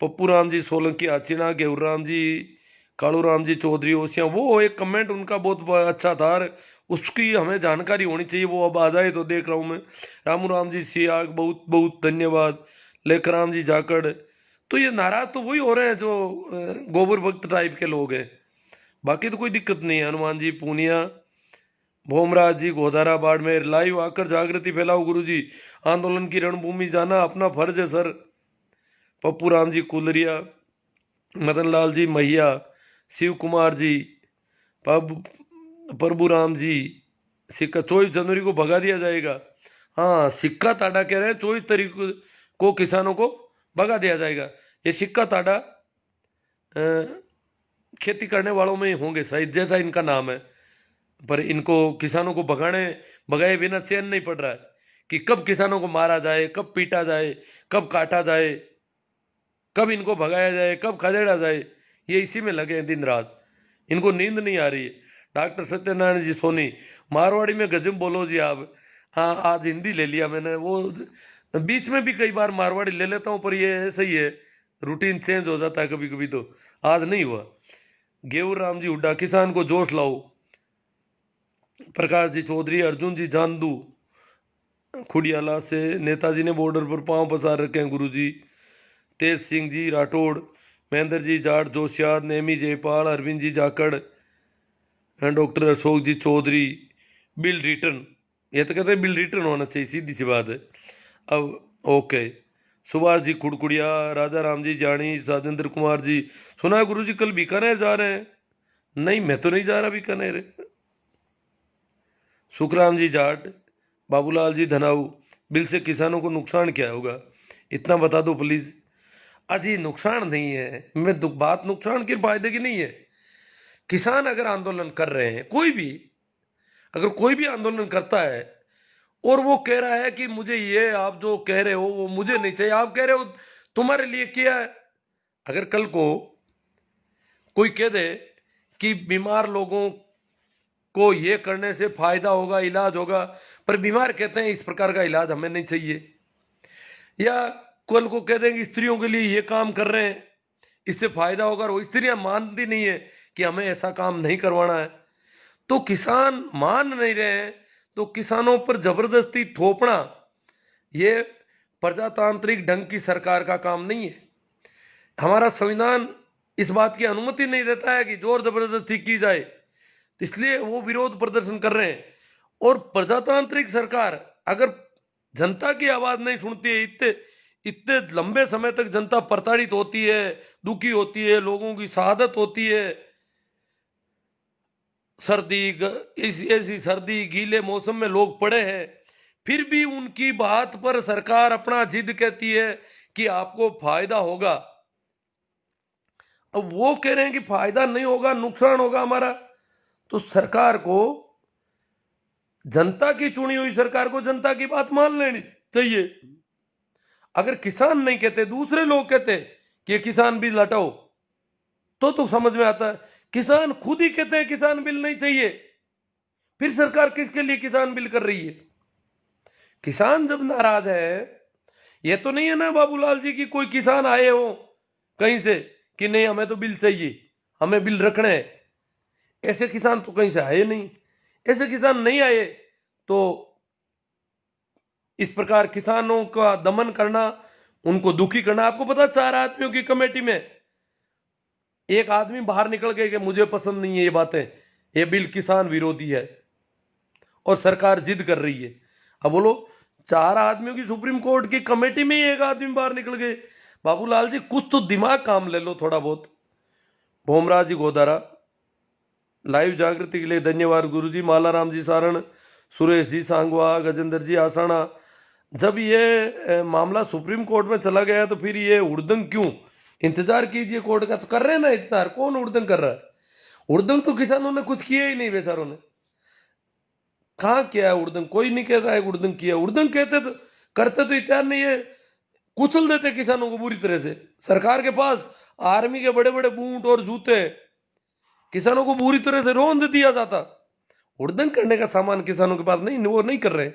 पप्पू राम जी सोलंकी आचिना, गेहूर राम जी, कालू राम जी चौधरी ओसिया। वो एक कमेंट उनका बहुत अच्छा था, उसकी हमें जानकारी होनी चाहिए, वो अब आ जाए तो देख रहा हूँ मैं। रामू राम जी सियाग, बहुत बहुत धन्यवाद। लेखराम जी जाकड़। तो ये नाराज तो वही हो रहे हैं जो गोबर भक्त टाइप के लोग हैं, बाकी तो कोई दिक्कत नहीं है। हनुमान जी पूनिया, भोमराज जी गोधारा बाड़मेर, लाइव आकर जागृति फैलाओ गुरु जी, आंदोलन की रणभूमि जाना अपना फर्ज है सर। पप्पू राम जी कुलरिया, मदन लाल जी मैया, शिव कुमार जी, प्रभु राम जी, सिक्का 24 जनवरी को भगा दिया जाएगा। हाँ, सिक्का ताड़ा कह रहे हैं 24 तारीख को किसानों को भगा दिया जाएगा। ये सिक्का ताड़ा खेती करने वालों में होंगे शायद, जैसा इनका नाम है, पर इनको किसानों को भगाए बिना चैन नहीं पड़ रहा है कि कब किसानों को मारा जाए, कब पीटा जाए, कब काटा जाए, कब इनको भगाया जाए, कब खदेड़ा जाए। ये इसी में लगे हैं दिन रात, इनको नींद नहीं आ रही है। डॉक्टर सत्यनारायण जी सोनी, मारवाड़ी में गजब बोलो जी आप। हाँ, आज हिंदी ले लिया मैंने, वो बीच में भी कई बार मारवाड़ी ले लेता हूँ, पर ये सही है, रूटीन चेंज हो जाता है कभी कभी, तो आज नहीं हुआ। गेवर राम जी हुड्डा, किसान को जोश लाओ। प्रकाश जी चौधरी, अर्जुन जी जानदू खुडियाला से, नेताजी ने बॉर्डर पर पांव पसार रखे हैं गुरुजी। तेज सिंह जी राठौड़, महेंद्र जी जाट जोशियार, नेमी जयपाल, अरविंद जी जाकड़, डॉक्टर अशोक जी चौधरी। बिल रिटर्न, ये तो कहते हैं बिल रिटर्न होना चाहिए, सीधी सी बात है। अब ओके, सुभाष जी कुड़कुड़िया, राजा राम जी जानी, राजेंद्र कुमार जी। सुना है गुरु जी कल बीकानेर जा रहे हैं? नहीं, मैं तो नहीं जा रहा बीकानेर। सुखराम जी जाट, बाबूलाल जी धनाऊ, बिल से किसानों को नुकसान क्या होगा, इतना बता दो प्लीज। अजी नुकसान नहीं है, मैं बात नुकसान के फायदे की नहीं है। किसान अगर आंदोलन कर रहे हैं, कोई भी अगर कोई भी आंदोलन करता है और वो कह रहा है कि मुझे ये आप जो कह रहे हो वो मुझे नहीं चाहिए, आप कह रहे हो तुम्हारे लिए किया है। अगर कल को कोई कह दे कि बीमार लोगों को ये करने से फायदा होगा, इलाज होगा, पर बीमार कहते हैं इस प्रकार का इलाज हमें नहीं चाहिए, या कल को कह देंगे स्त्रियों के लिए ये काम कर रहे हैं इससे फायदा होगा, और वो स्त्रियां मानती नहीं है कि हमें ऐसा काम नहीं करवाना है, तो किसान मान नहीं रहे हैं, तो किसानों पर जबरदस्ती थोपना ये प्रजातांत्रिक ढंग की सरकार का काम नहीं है। हमारा संविधान इस बात की अनुमति नहीं देता है कि जोर जबरदस्ती की जाए, इसलिए वो विरोध प्रदर्शन कर रहे हैं। और प्रजातांत्रिक सरकार अगर जनता की आवाज नहीं सुनती है, इतने इतने लंबे समय तक जनता प्रताड़ित होती है, दुखी होती है, लोगों की शहादत होती है, ऐसी सर्दी गीले मौसम में लोग पड़े हैं, फिर भी उनकी बात पर सरकार अपना जिद कहती है कि आपको फायदा होगा। अब वो कह रहे हैं कि फायदा नहीं होगा, नुकसान होगा हमारा, तो सरकार को, जनता की चुनी हुई सरकार को जनता की बात मान लेनी चाहिए। अगर किसान नहीं कहते, दूसरे लोग कहते कि ये किसान बिल हटाओ, तो समझ में आता है। किसान खुद ही कहते हैं किसान बिल नहीं चाहिए, फिर सरकार किसके लिए किसान बिल कर रही है? किसान जब नाराज है, ये तो नहीं है ना बाबूलाल जी की कोई किसान आए हो कहीं से कि नहीं हमें तो बिल चाहिए, हमें बिल रखना है, ऐसे किसान तो कहीं से आए नहीं। ऐसे किसान नहीं आए तो इस प्रकार किसानों का दमन करना, उनको दुखी करना। आपको पता 4 आदमियों की कमेटी में एक आदमी बाहर निकल गए कि मुझे पसंद नहीं है ये बातें, ये बिल किसान विरोधी है, और सरकार जिद कर रही है। अब बोलो, 4 आदमियों की सुप्रीम कोर्ट की कमेटी में ही एक आदमी बाहर निकल गए। बाबूलाल जी कुछ तो दिमाग काम ले लो थोड़ा बहुत। भोमराज जी गोदारा, लाइव जागृति के लिए धन्यवाद गुरुजी। मालाराम जी सारण, सुरेश जी सांगवा, गजेंद्र जी आसाना। जब ये मामला सुप्रीम कोर्ट में चला गया तो फिर ये उड़दंग क्यों? इंतजार कीजिए कोर्ट का। तो कर रहे हैं ना इंतजार, कौन उड़दंग कर रहा है? उड़दंग तो किसानों ने कुछ किया ही नहीं, बेचारों ने कहाँ किया है उड़दंग? कोई नहीं कह रहा है उड़दंग किया। उड़दंग कहते तो करते तो इत्यार नहीं, ये कुचल देते किसानों को बुरी तरह से। सरकार के पास आर्मी के बड़े बड़े बूट और जूते, किसानों को बुरी तरह से रौंद दिया जाता। उड़दंग करने का सामान किसानों के पास नहीं, वो नहीं कर रहे।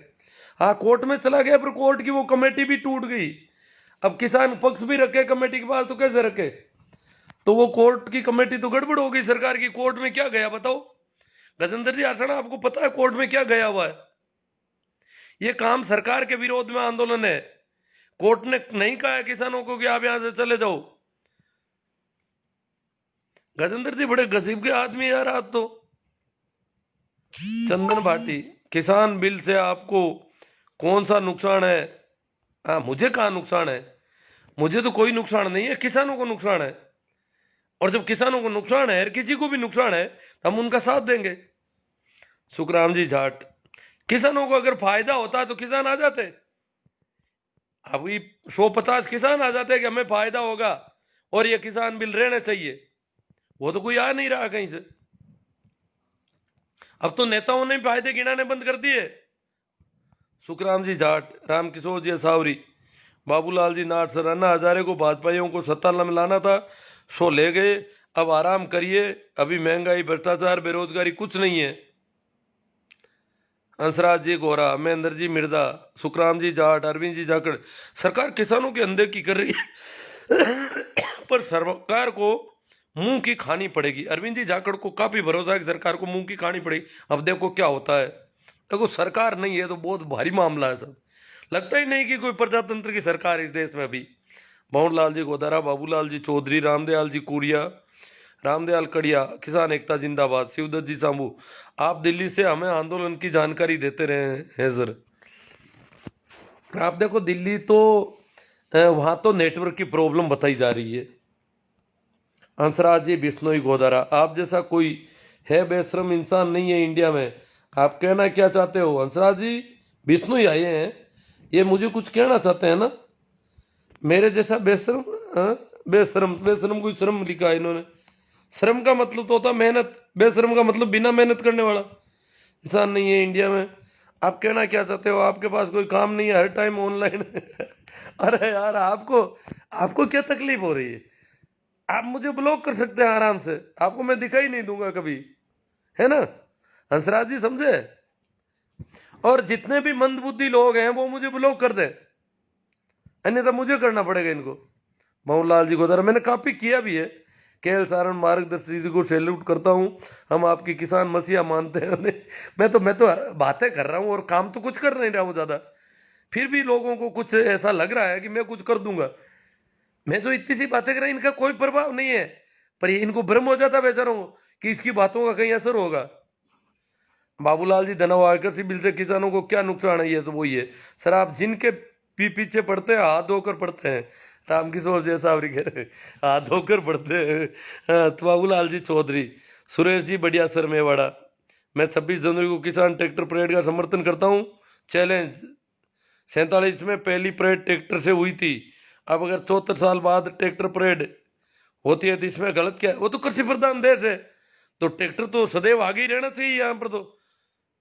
हाँ, कोर्ट में चला गया, पर कोर्ट की वो कमेटी भी टूट गई। अब किसान पक्ष भी रखे कमेटी के पास, तो कैसे रखे? तो वो कोर्ट की कमेटी तो गड़बड़ हो गई सरकार की। कोर्ट में क्या गया बताओ गजेंद्र जी आसना, आपको पता है कोर्ट में क्या गया हुआ है? ये काम सरकार के विरोध में आंदोलन है। कोर्ट ने नहीं कहा है किसानों को कि आप यहां से चले जाओ। गजेंद्र जी बड़े गजीब के आदमी यार आप तो। चंदन भाटी, किसान बिल से आपको कौन सा नुकसान है? हाँ, मुझे कहाँ नुकसान है? मुझे तो कोई नुकसान नहीं है, किसानों को नुकसान है। और जब किसानों को नुकसान है, किसी को भी नुकसान है, तो हम उनका साथ देंगे। सुखराम जी जाट, किसानों को अगर फायदा होता तो किसान आ जाते। अभी 150 किसान आ जाते कि हमें फायदा होगा और ये किसान बिल रहने चाहिए, वो तो कोई आ नहीं रहा कहीं से। अब तो नेताओं ने फायदे गिनाने बंद कर दिए। सुखराम जी जाट, रामकिशोर जी सावरी, बाबूलाल जी नाट, सर अन्ना हजारे को भाजपाइयों को सत्ता में लाना था, सो ले गए, अब आराम करिए, अभी महंगाई, भ्रष्टाचार, बेरोजगारी कुछ नहीं है। हंसराज जी गोरा, महेंद्र जी मिर्दा, सुखराम जी जाट, अरविंद जी जाखड़, सरकार किसानों के अंदर की कर रही है पर सरकार को मुंह की खानी पड़ेगी। अरविंद जी जाखड़ को काफी भरोसा है कि सरकार को मुंह की खानी पड़ेगी। अब देखो क्या होता है। देखो सरकार नहीं है तो बहुत भारी मामला है सब। लगता ही नहीं कि कोई प्रजातंत्र की सरकार इस देश में अभी। भवनलाल जी गोदारा, बाबूलाल जी चौधरी, रामदयाल जी कुरिया, रामदयाल कड़िया, किसान एकता जिंदाबाद, शिवदत्त जी सामू, आप दिल्ली से हमें आंदोलन की जानकारी देते रहे हैं सर। आप देखो दिल्ली तो वहां तो नेटवर्क की प्रॉब्लम बताई जा रही है। हंसराज जी बिश्नोई गोदारा, आप जैसा कोई है बेशरम इंसान नहीं है इंडिया में। आप कहना क्या चाहते हो? हंसराज जी बिश्नोई आए हैं, ये मुझे कुछ कहना चाहते हैं ना। मेरे जैसा बेशरम, बेशरम, बेशरम कोई श्रम लिखा है इन्होंने। श्रम का मतलब तो होता मेहनत, बेशरम का मतलब बिना मेहनत करने वाला इंसान नहीं है इंडिया में। आप कहना क्या चाहते हो? आपके पास कोई काम नहीं है, हर टाइम ऑनलाइन अरे यार आपको आपको क्या तकलीफ हो रही है? आप मुझे ब्लॉक कर सकते हैं आराम से, आपको मैं दिखाई नहीं दूंगा कभी, है ना हंसराज जी, समझे? और जितने भी मंदबुद्धि लोग हैं वो मुझे ब्लॉक कर दें, अन्यथा मुझे करना पड़ेगा इनको। मोहनलाल जी को जरा मैंने काफी किया भी है। केएल सारण मार्गदर्शी जी को सैल्यूट करता हूं, हम आपकी किसान मसीहा मानते हैं उन्हें। मैं तो बातें कर रहा हूं और काम तो कुछ कर नहीं रहा हूं ज्यादा, फिर भी लोगों को कुछ ऐसा लग रहा है कि मैं कुछ कर दूंगा। मैं जो इतनी सी बातें कर रहा हूं इनका कोई प्रभाव नहीं है, पर ये इनको भ्रम हो जाता बेचारों को कि इसकी बातों का कहीं असर होगा। बाबूलाल जी धनवा कृषि बिल से किसानों को क्या नुकसान है? ये तो वही है सर, आप जिनके पीछे पड़ते हैं हाथ धोकर पड़ते हैं। रामकिशोर जी सावरी कह रहे हाथ धोकर पड़ते हैं। तो बाबूलाल जी चौधरी, सुरेश जी बढ़िया सर मेवाड़ा, मैं 26 जनवरी को किसान ट्रैक्टर परेड का समर्थन करता हूँ। चैलेंज 47 में पहली परेड ट्रैक्टर से हुई थी, अब अगर 74 साल बाद ट्रैक्टर परेड होती है तो इसमें गलत क्या है? वो तो कृषि प्रधान देश है, तो ट्रैक्टर तो सदैव आगे ही रहना चाहिए। यहाँ पर तो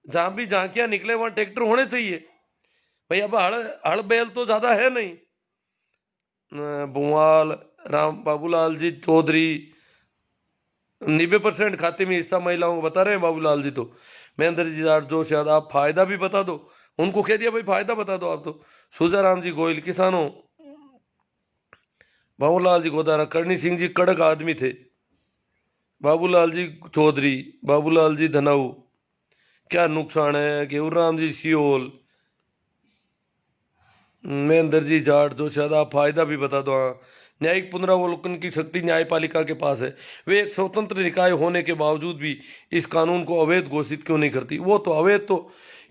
जहां भी झांकियां निकले वहां ट्रैक्टर होने चाहिए भाई। अब हड़ बैल तो ज्यादा है नहीं। बुवाल राम, बाबूलाल जी चौधरी, 90% खाते में हिस्सा महिलाओं को बता रहे हैं बाबूलाल जी। तो महेंद्र जी जाट जोश याद, आप फायदा भी बता दो, उनको कह दिया भाई फायदा बता दो आप तो। सुजाराम जी गोयल, किसानों, बाबूलाल जी गोदारा, करणी सिंह जी कड़क आदमी थे। बाबूलाल जी चौधरी, बाबूलाल जी धनाऊ, क्या नुकसान है? गेहूराम जी सियोल, महेंद्र जी जाट जो शायद, आप फायदा भी बता दो। हाँ, न्यायिक पुनरावलोकन की शक्ति न्यायपालिका के पास है, वे एक स्वतंत्र निकाय होने के बावजूद भी इस कानून को अवैध घोषित क्यों नहीं करती? वो तो अवैध तो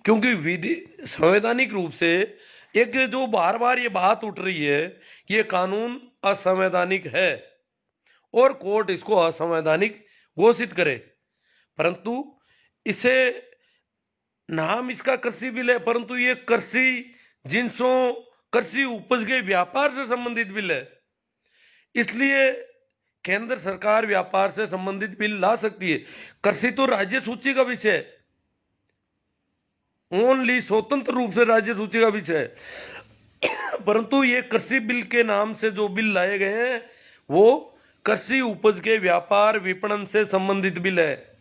क्योंकि विधि संवैधानिक रूप से एक जो बार बार ये बात उठ रही है कि ये कानून असंवैधानिक है और कोर्ट इसको असंवैधानिक घोषित करे, परंतु इसे नाम इसका कृषि बिल है, परंतु ये कृषि जिनसों, कृषि उपज के व्यापार से संबंधित बिल है। इसलिए केंद्र सरकार व्यापार से संबंधित बिल ला सकती है। कृषि तो राज्य सूची का विषय है, ओनली स्वतंत्र रूप से राज्य सूची का विषय है, परंतु ये कृषि बिल के नाम से जो बिल लाए गए हैं वो कृषि उपज के व्यापार विपणन से संबंधित बिल है।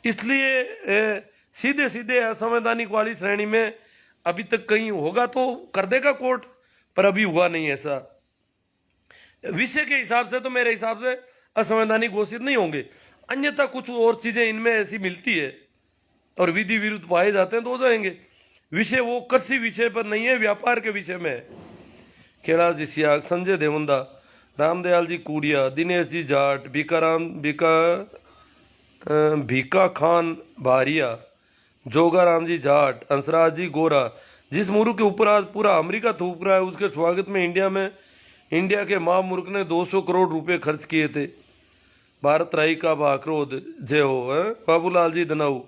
इसलिए सीधे सीधे असंवैधानिक वाली श्रेणी में अभी तक कहीं होगा तो कर देगा कोर्ट, पर अभी हुआ नहीं ऐसा। विषय के हिसाब से तो मेरे हिसाब से असंवैधानिक घोषित नहीं होंगे, अन्यथा कुछ और चीजें इनमें ऐसी मिलती है और विधि विरुद्ध पाए जाते हैं तो हो जाएंगे। विषय वो कृषि विषय पर नहीं है, व्यापार के विषय में है। कैलाश जी सियाग, संजय देवंदा, रामदयाल जी कुड़िया, दिनेश जी जाट, भीका खान भारिया, जोगाराम जी जाट, हंसराज जी गोरा, जिस मुल्क के ऊपर आज पूरा अमेरिका थूक रहा है उसके स्वागत में इंडिया के महामुल्क ने 200 करोड़ रुपए खर्च किए थे। भारत राई का बाक्रोध जय हो। बाबूलाल जी धनाऊ,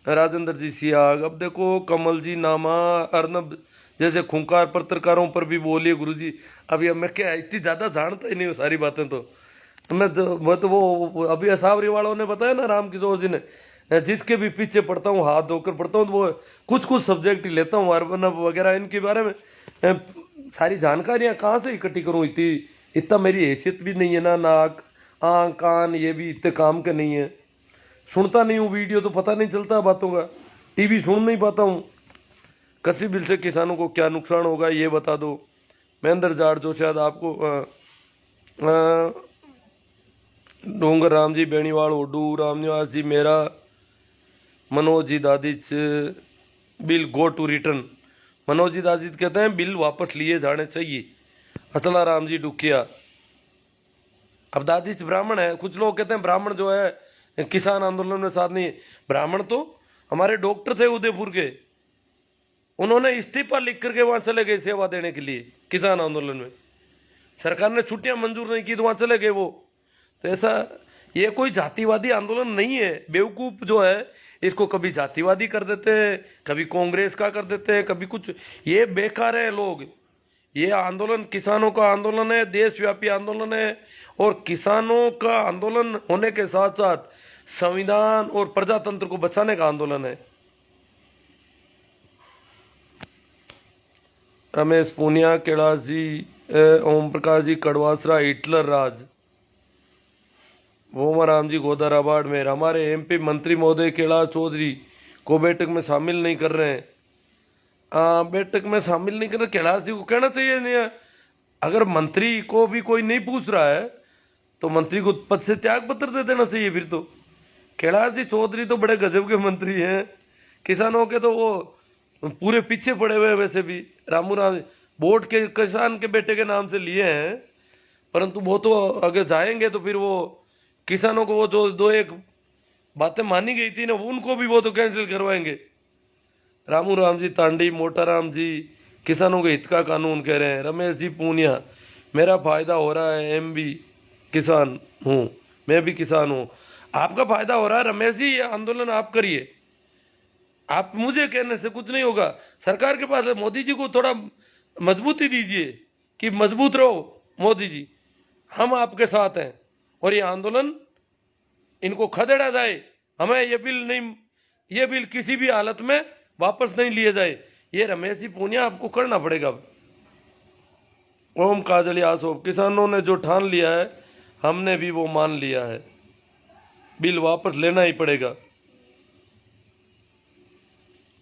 राजेंद्र जी सियाग, अब देखो कमल जी नामा, अर्नब जैसे खूंखार पत्रकारों पर भी बोलिए गुरुजी। अभी अब मैं क्या इतनी ज्यादा जानता ही नहीं हूँ सारी बातें, तो मैं तो वो अभी असावरी वालों ने बताया ना, राम किशोर जी ने, जिसके भी पीछे पढ़ता हूँ हाथ धोकर पढ़ता हूँ, तो वो कुछ कुछ सब्जेक्ट ही लेता हूँ अर्नब वगैरह इनके बारे में। सारी जानकारियां कहाँ से इकट्ठी करूँ, इतनी इतना मेरी हैसियत भी नहीं है ना, नाक आँख कान ये भी इतने काम के नहीं है। सुनता नहीं हूँ वीडियो, तो पता नहीं चलता बातों का, टीवी सुन नहीं पाता हूँ। कृषि बिल से किसानों को क्या नुकसान होगा ये बता दो। महेंद्र जाट जो शायद आपको डोंगर राम जी बेणीवाल ओडू, रामनिवास जी मेरा, Manoj ji Dadhich, bill go to return. Manoj ji Dadhich कहते हैं बिल वापस लिए जाने चाहिए। असला राम जी डुकिया, अब दादिच ब्राह्मण है, कुछ लोग कहते हैं ब्राह्मण जो है किसान आंदोलन में साथ नहीं है। ब्राह्मण तो हमारे डॉक्टर थे उदयपुर के, उन्होंने इस्तीफा लिख करके वहां चले गए सेवा देने के लिए किसान आंदोलन में। सरकार ने छुट्टियां मंजूर नहीं की तो वहां चले गए वो। तो ऐसा ये कोई जातिवादी आंदोलन नहीं है। बेवकूफ जो है इसको कभी जातिवादी कर देते हैं, कभी कांग्रेस का कर देते हैं, कभी कुछ। ये बेकार है लोग। ये आंदोलन किसानों का आंदोलन है, देशव्यापी आंदोलन है, और किसानों का आंदोलन होने के साथ साथ संविधान और प्रजातंत्र को बचाने का आंदोलन है। रमेश पूनिया, कैलाश जी, ओम प्रकाश जी कड़वासरा, हिटलर राज, राम जी गोदाराबाद में, हमारे एमपी मंत्री महोदय कैलाश चौधरी को बैठक में शामिल नहीं कर रहे हैं। बैठक में शामिल नहीं कर रहे, कैलाश जी को कहना चाहिए नहीं। अगर मंत्री को भी कोई नहीं पूछ रहा है तो मंत्री को पद से त्याग पत्र दे देना चाहिए फिर तो। कैलाश जी चौधरी तो बड़े गजब के मंत्री हैं, किसानों के तो वो पूरे पीछे पड़े हुए हैं। वैसे भी रामू राम वोट के किसान के बेटे के नाम से लिए हैं, परंतु वो तो अगर जाएंगे तो फिर वो किसानों को वो जो दो एक बातें मानी गई थी ना, उनको भी वो तो कैंसिल करवाएंगे। रामू राम जी तांडी, मोटा राम जी किसानों के हित का कानून कह रहे हैं। रमेश जी पूनिया, मेरा फायदा हो रहा है, एम भी किसान हूँ, मैं भी किसान हूँ। आपका फायदा हो रहा है रमेश जी, ये आंदोलन आप करिए, आप मुझे कहने से कुछ नहीं होगा। सरकार के पास है, मोदी जी को थोड़ा मजबूती दीजिए कि मजबूत रहो मोदी जी, हम आपके साथ हैं, और ये आंदोलन इनको खदेड़ा जाए। हमें ये बिल नहीं, ये बिल किसी भी हालत में वापस नहीं लिए जाए। ये रमेश जी पूनिया आपको करना पड़ेगा। ओम काजलिया आसोप, किसानों ने जो ठान लिया है हमने भी वो मान लिया है, बिल वापस लेना ही पड़ेगा।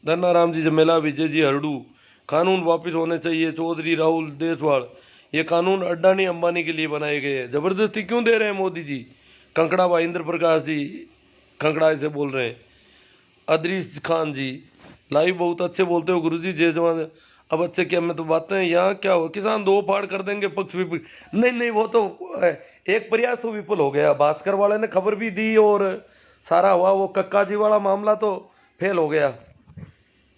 धन्नाराम जी जमेला, विजय जी हरडू, कानून वापस होने चाहिए। चौधरी राहुल देसवाल, ये कानून अड्डानी अंबानी के लिए बनाए गए हैं, जबरदस्ती क्यों दे रहे हैं मोदी जी। कंकड़ा भाई इंद्र प्रकाश जी कंकड़ा से बोल रहे हैं। अदरीस खान जी, लाइव बहुत अच्छे बोलते हो गुरुजी, जय जवान। अब अच्छे क्या, मैं तो बातें यहाँ क्या हो, किसान दो फाड़ कर देंगे पक्ष विपक्ष। नहीं नहीं, वो तो एक प्रयास तो विफल हो गया। भास्कर वाले ने खबर भी दी और सारा हुआ, वो कक्का जी वाला मामला तो फेल हो गया।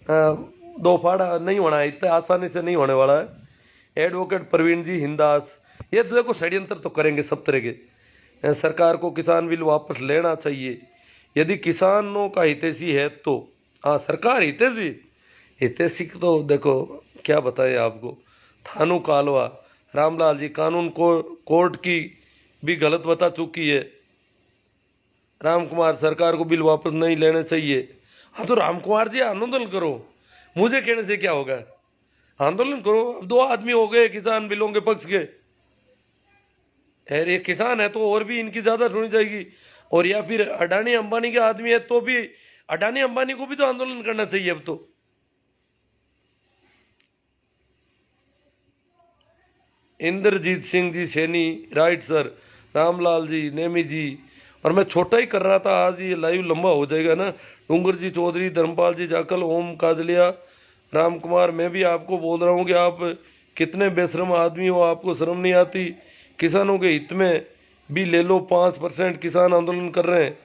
दो फाड़ा नहीं होना है, इतने आसानी से नहीं होने वाला है। एडवोकेट प्रवीण जी हिंदास, ये तो देखो षड्यंत्र तो करेंगे सब तरह के। सरकार को किसान बिल वापस लेना चाहिए यदि किसानों का हितैषी है तो। हाँ, सरकार हितैषी, हितैषी तो देखो क्या बताएं आपको। थानू कालवा, रामलाल जी, कानून को कोर्ट की भी गलत बता चुकी है। राम कुमार, सरकार को बिल वापस नहीं लेने चाहिए। हाँ तो राम कुमार जी आंदोलन करो, मुझे कहने से क्या होगा, आंदोलन करो। अब दो आदमी हो गए किसान बिलों के पक्ष के, ये किसान है तो और भी इनकी ज्यादा सुनी जाएगी। और या फिर अडानी अंबानी के आदमी है तो भी अडानी अंबानी को भी तो आंदोलन करना चाहिए अब तो। Indrajit Singh ji Saini, right sir. रामलाल जी, नेमी जी, और मैं छोटा ही कर रहा था, आज ये लाइव लंबा हो जाएगा ना। डूंगर जी चौधरी, धर्मपाल जी जाकल, ओम काजलिया, राम कुमार, मैं भी आपको बोल रहा हूँ कि आप कितने बेशरम आदमी हो, आपको शर्म नहीं आती। किसानों के हित में भी ले लो, 5% किसान आंदोलन कर रहे हैं,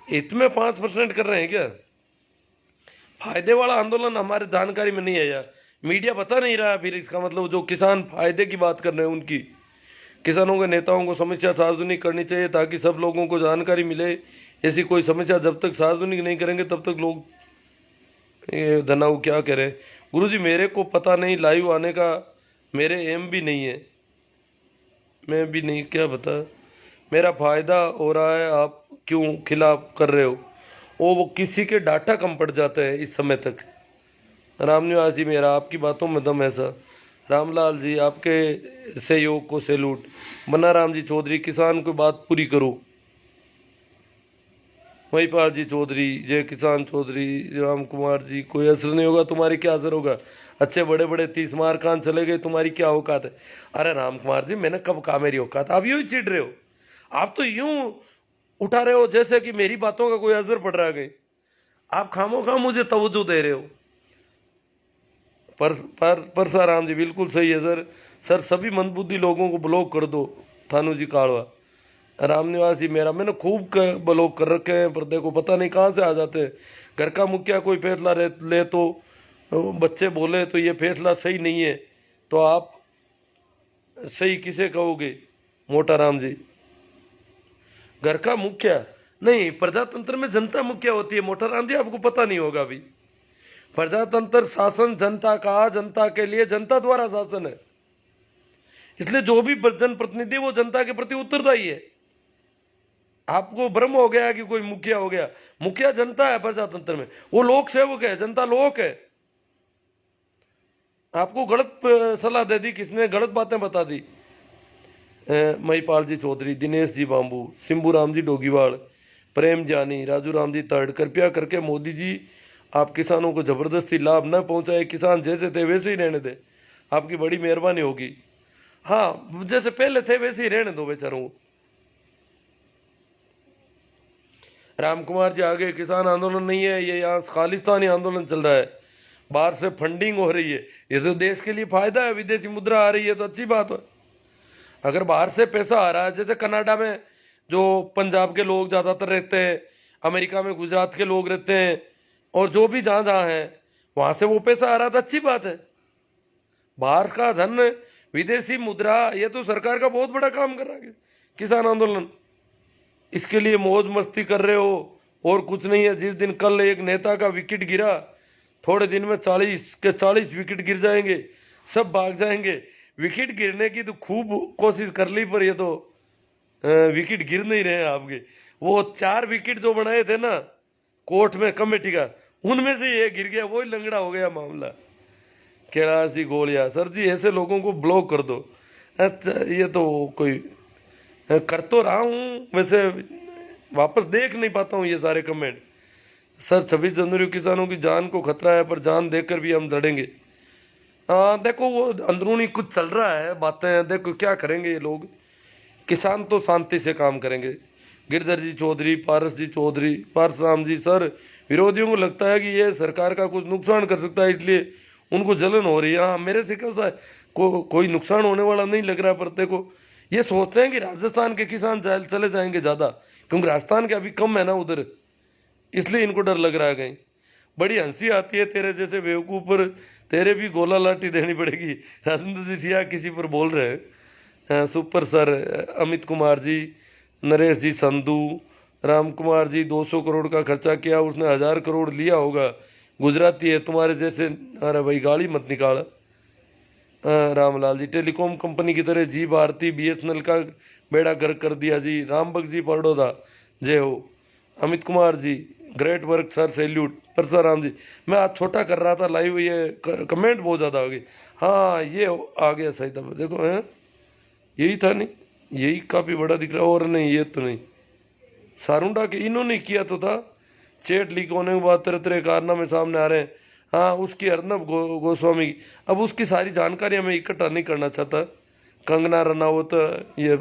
हित में 5% कर रहे हैं क्या। फायदे वाला आंदोलन हमारे जानकारी में नहीं है यार, मीडिया बता नहीं रहा। फिर इसका मतलब जो किसान फायदे की बात कर रहे हैं उनकी किसानों के नेताओं को समस्या सार्वजनिक करनी चाहिए ताकि सब लोगों को जानकारी मिले। ऐसी कोई समस्या जब तक सार्वजनिक नहीं करेंगे तब तक लोग, ये धनाऊ क्या कह रहे हैं। गुरुजी मेरे को पता नहीं, लाइव आने का मेरे एम भी नहीं है, मैं भी नहीं, क्या बता, मेरा फ़ायदा हो रहा है, आप क्यों खिलाफ कर रहे हो। वो किसी के डाटा कम पड़ जाते हैं इस समय तक। रामनिवास जी मेरा आपकी बातों में दम ऐसा। रामलाल जी आपके सहयोग को सैल्यूट। बनाराम जी चौधरी किसान को बात पूरी करो। महिपाल जी चौधरी, जय किसान चौधरी, राम कुमार जी कोई असर नहीं होगा, तुम्हारी क्या असर होगा, अच्छे बड़े बड़े 30 मार कान चले गए, तुम्हारी क्या औकात है। अरे राम कुमार जी मैंने कब कहा मेरी औकात, आप यूं ही चिढ़ रहे हो, आप तो यूं उठा रहे हो जैसे कि मेरी बातों का कोई असर पड़ रहा है। आप खामोखा मुझे तवज्जो दे रहे हो। परसाराम जी बिल्कुल सही है सर सभी मंदबुद्धि लोगों को ब्लॉक कर दो। थानू जी कालवा। रामनिवास जी मेरा, मैंने खूब ब्लॉक कर रखे हैं, पर देखो पता नहीं कहाँ से आ जाते हैं। घर का मुखिया कोई फैसला ले तो बच्चे बोले तो ये फैसला सही नहीं है, तो आप सही किसे कहोगे। मोटा राम जी घर का मुखिया नहीं, प्रजातंत्र में जनता मुखिया होती है। मोटा राम जी आपको पता नहीं होगा अभी, प्रजातंत्र शासन जनता का, जनता के लिए, जनता द्वारा शासन है, इसलिए जो भी जनप्रतिनिधि वो जनता के प्रति उत्तरदायी है। आपको भ्रम हो गया कि कोई मुखिया हो गया, मुखिया जनता है प्रजातंत्र में, वो लोक सेवक है, जनता लोक है। आपको गलत सलाह दे दी किसने, गलत बातें बता दी। महिपाल जी चौधरी, दिनेश जी बाम्बू, सिंबू राम जी डोगीवाड़, प्रेम जानी, राजू राम जी तर्ड, कृपया करके मोदी जी आप किसानों को जबरदस्ती लाभ न पहुंचाए, किसान जैसे थे वैसे ही रहने दे, आपकी बड़ी मेहरबानी होगी। हाँ जैसे पहले थे वैसे ही रहने दो बेचारों को। राम कुमार जी आगे किसान आंदोलन नहीं है, ये यहाँ खालिस्तानी आंदोलन चल रहा है, बाहर से फंडिंग हो रही है, ये तो देश के लिए फायदा है, विदेशी मुद्रा आ रही है तो अच्छी बात है। अगर बाहर से पैसा आ रहा है, जैसे कनाडा में जो पंजाब के लोग ज़्यादातर रहते हैं, अमेरिका में गुजरात के लोग रहते हैं, और जो भी जहाँ जहाँ हैं वहाँ से वो पैसा आ रहा था, अच्छी बात है। बाहर का धन, विदेशी मुद्रा, ये तो सरकार का बहुत बड़ा काम कर रहा है किसान आंदोलन। इसके लिए मौज मस्ती कर रहे हो और कुछ नहीं है। जिस दिन कल एक नेता का विकेट गिरा, थोड़े दिन में 40 के 40 विकेट गिर जाएंगे, सब भाग जाएंगे। विकेट गिरने की तो खूब कोशिश कर ली, पर ये तो विकेट गिर नहीं रहे हैं आपके। वो 4 विकेट जो बनाए थे ना कोर्ट में कमेटी का, उनमें से ये गिर गया, वही लंगड़ा हो गया मामला। कैलाश जी गोलिया, सर जी ऐसे लोगों को ब्लॉक कर दो। अच्छा ये तो कोई कर तो रहा हूँ, वैसे वापस देख नहीं पाता हूँ ये सारे कमेंट। सर 26 जनवरी किसानों की जान को खतरा है, पर जान देकर भी हम लड़ेंगे। देखो वो अंदरूनी कुछ चल रहा है बातें, देखो क्या करेंगे ये लोग। किसान तो शांति से काम करेंगे। गिरधर जी चौधरी, पारस जी चौधरी, पारसराम जी, सर विरोधियों को लगता है कि ये सरकार का कुछ नुकसान कर सकता है, इसलिए उनको जलन हो रही है। हाँ मेरे से क्या है, कोई नुकसान होने वाला नहीं लग रहा है, पर देखो ये सोचते हैं कि राजस्थान के किसान चले जाएंगे ज़्यादा, क्योंकि राजस्थान के अभी कम है ना उधर, इसलिए इनको डर लग रहा है कहीं। बड़ी हंसी आती है तेरे जैसे बेवकूफ़ पर, तेरे भी गोला लाठी देनी पड़ेगी। राजेंद्र जी सिया किसी पर बोल रहे हैं। सुपर सर, अमित कुमार जी, नरेश जी संधू, राम कुमार जी 200 करोड़ का खर्चा किया, उसने 1000 करोड़ लिया होगा, गुजराती है तुम्हारे जैसे। अरे भाई गाली मत निकाल। रामलाल जी, टेलीकॉम कंपनी की तरह जी भारती BSNL का बेड़ा गर्क कर दिया जी। रामबख्श जी पड़ोदा, जय हो। Amit Kumar ji, great work sir, salute. Parsaram ji, मैं आज छोटा कर रहा था लाइव, ये कमेंट बहुत ज़्यादा हो गई। हाँ ये आ गया सही था, देखो है यही था, नहीं यही काफ़ी बड़ा दिख रहा है, और नहीं ये तो नहीं, सारुंडा के इन्होंने किया तो था। चैट लीक होने के बाद तरह तरह कारनामे सामने आ रहे हैं। हाँ उसकी अर्नब गोस्वामी की, अब उसकी सारी जानकारियाँ मैं इकट्ठा नहीं करना चाहता। कंगना रनावत, ये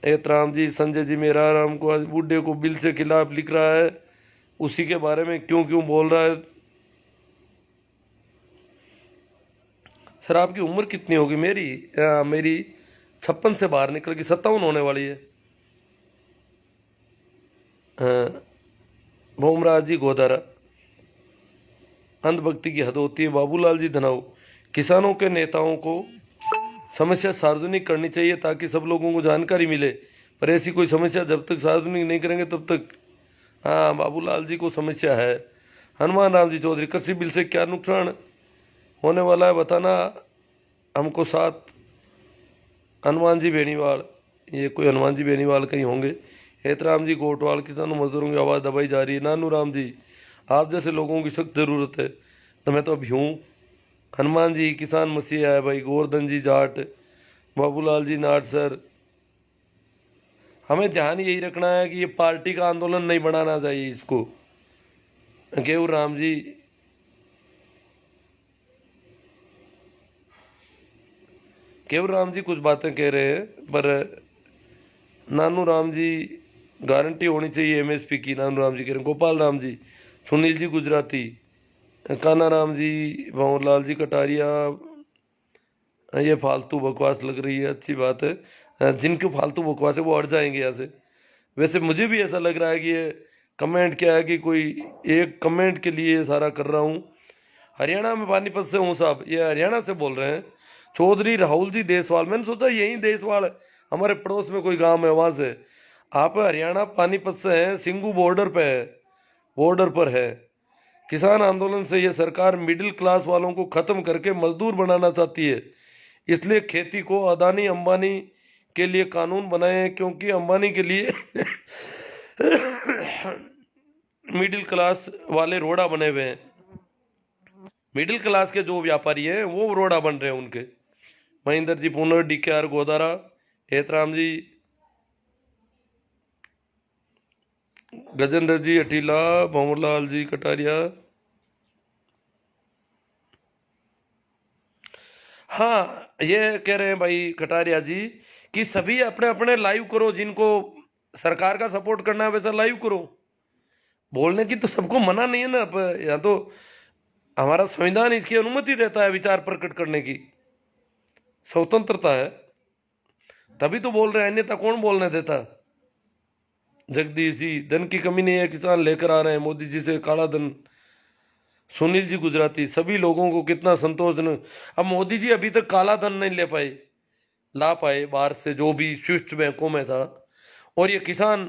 एतराम जी, संजय जी मेरा राम को बूढ़े को बिल से खिलाफ लिख रहा है, उसी के बारे में क्यों क्यों बोल रहा है। सर आपकी उम्र कितनी होगी? मेरी 56 से बाहर निकल गई, 57 होने वाली है। भोमराज जी गोदारा, अंधभक्ति की हद होती है। बाबूलाल जी धनाऊ, किसानों के नेताओं को समस्या सार्वजनिक करनी चाहिए ताकि सब लोगों को जानकारी मिले, पर ऐसी कोई समस्या जब तक सार्वजनिक नहीं करेंगे तब तक। हाँ, बाबूलाल जी को समस्या है। हनुमान राम जी चौधरी, कृषि बिल से क्या नुकसान होने वाला है बताना हमको साथ। हनुमान जी बेनीवाल, ये कोई हनुमान जी बेनीवाल कहीं होंगे। हेतराम जी कोटवाल, किसानों मजदूरों की आवाज़ दबाई जा रही है। नानू राम जी, आप जैसे लोगों की सख्त ज़रूरत है, तो मैं तो अभी हूँ। हनुमान जी किसान मसीहा है भाई। गोवर्धन जी जाट, बाबूलाल जी नाट सर, हमें ध्यान यही रखना है कि ये पार्टी का आंदोलन नहीं बनाना चाहिए इसको। केवल राम जी, केवल राम जी कुछ बातें कह रहे हैं, पर नानू राम जी गारंटी होनी चाहिए एमएसपी की। नानू राम जी कह रहे हैं। गोपाल राम जी, सुनील जी गुजराती, काना राम जी, भंवरलाल जी कटारिया, ये फालतू बकवास लग रही है। अच्छी बात है, जिनको फालतू बकवास है वो हट जाएंगे यहाँ से। वैसे मुझे भी ऐसा लग रहा है कि ये कमेंट क्या है कि कोई एक कमेंट के लिए सारा कर रहा हूँ। हरियाणा में पानीपत से हूँ साहब, ये हरियाणा से बोल रहे हैं। चौधरी राहुल जी देसवाल, मैंने सोचा यही देसवाल हमारे पड़ोस में कोई गांव है वहाँ से। आप हरियाणा पानीपत से हैं, सिंगू बॉर्डर पे है, बॉर्डर पर है। किसान आंदोलन से ये सरकार मिडिल क्लास वालों को खत्म करके मजदूर बनाना चाहती है, इसलिए खेती को अदानी अंबानी के लिए कानून बनाए हैं, क्योंकि अंबानी के लिए मिडिल क्लास वाले रोड़ा बने हुए हैं। मिडिल क्लास के जो व्यापारी हैं वो रोड़ा बन रहे हैं उनके। महेंद्र जी पुनर, DKR गोदारा, हेतराम जी, गजेंद्र जी अटीला, भंवरलाल जी कटारिया। हाँ, ये कह रहे हैं भाई कटारिया जी कि सभी अपने अपने लाइव करो, जिनको सरकार का सपोर्ट करना है वैसा लाइव करो। बोलने की तो सबको मना नहीं है ना, या तो हमारा संविधान इसकी अनुमति देता है विचार प्रकट करने की, स्वतंत्रता है, तभी तो बोल रहे हैं, अन्यथा कौन बोलने देता। जगदीश जी, धन की कमी नहीं है, किसान लेकर आ रहे हैं मोदी जी से काला धन। सुनील जी गुजराती, सभी लोगों को कितना संतोष। अब मोदी जी अभी तक काला धन नहीं ले पाए, ला पाए बाहर से जो भी स्विफ्ट बैंकों में था, और ये किसान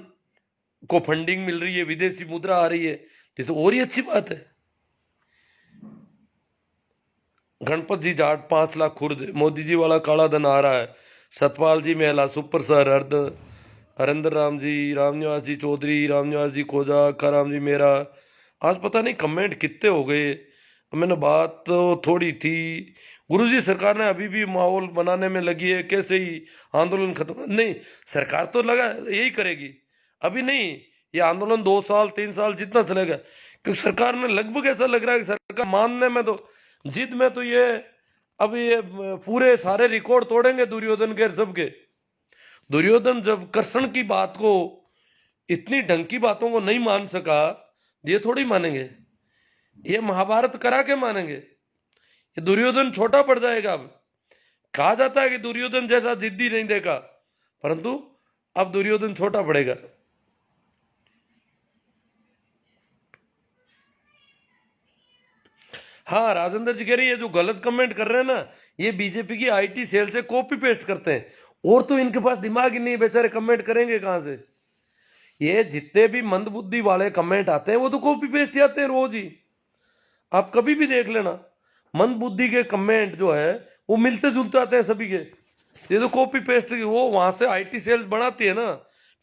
को फंडिंग मिल रही है, विदेशी मुद्रा आ रही है, ये तो और ही अच्छी बात है। गणपत जी जाट, 5 लाख खुर्द, मोदी जी वाला काला धन आ रहा है। सतपाल जी मेहला, सुपर सर हरेंद्र राम जी, रामनिवास जी चौधरी, रामनिवास जी खोजा, अक्का राम जी मेरा। आज पता नहीं कमेंट कितने हो गए। मैंने बात तो थोड़ी थी। गुरुजी, सरकार ने अभी भी माहौल बनाने में लगी है, कैसे ही आंदोलन खत्म नहीं। सरकार तो लगा यही करेगी, अभी नहीं, ये आंदोलन 2 साल 3 साल जितना चलेगा, क्योंकि सरकार ने लगभग ऐसा लग रहा है कि सरकार मानने में तो, जिद में तो ये अब ये पूरे सारे रिकॉर्ड तोड़ेंगे दुर्योधन के सबके। दुर्योधन जब कृष्ण की बात को, इतनी ढंग की बातों को नहीं मान सका, ये थोड़ी मानेंगे, ये महाभारत करा के मानेंगे। ये दुर्योधन छोटा पड़ जाएगा। अब कहा जाता है कि दुर्योधन जैसा जिद्दी नहीं देखा, परंतु अब दुर्योधन छोटा पड़ेगा। हाँ, राजेंद्र जी कह रही है जो गलत कमेंट कर रहे हैं ना, ये बीजेपी की IT सेल से कॉपी पेस्ट करते हैं, और तो इनके पास दिमाग ही नहीं, बेचारे कमेंट करेंगे कहां से। ये जितने भी मंदबुद्धि वाले कमेंट आते हैं वो तो कॉपी पेस्ट ही आते हैं रोज ही। आप कभी भी देख लेना, मंदबुद्धि के कमेंट जो है वो मिलते जुलते आते हैं सभी के। ये तो कॉपी पेस्ट, वो वहां से IT सेल्स बनाती है ना,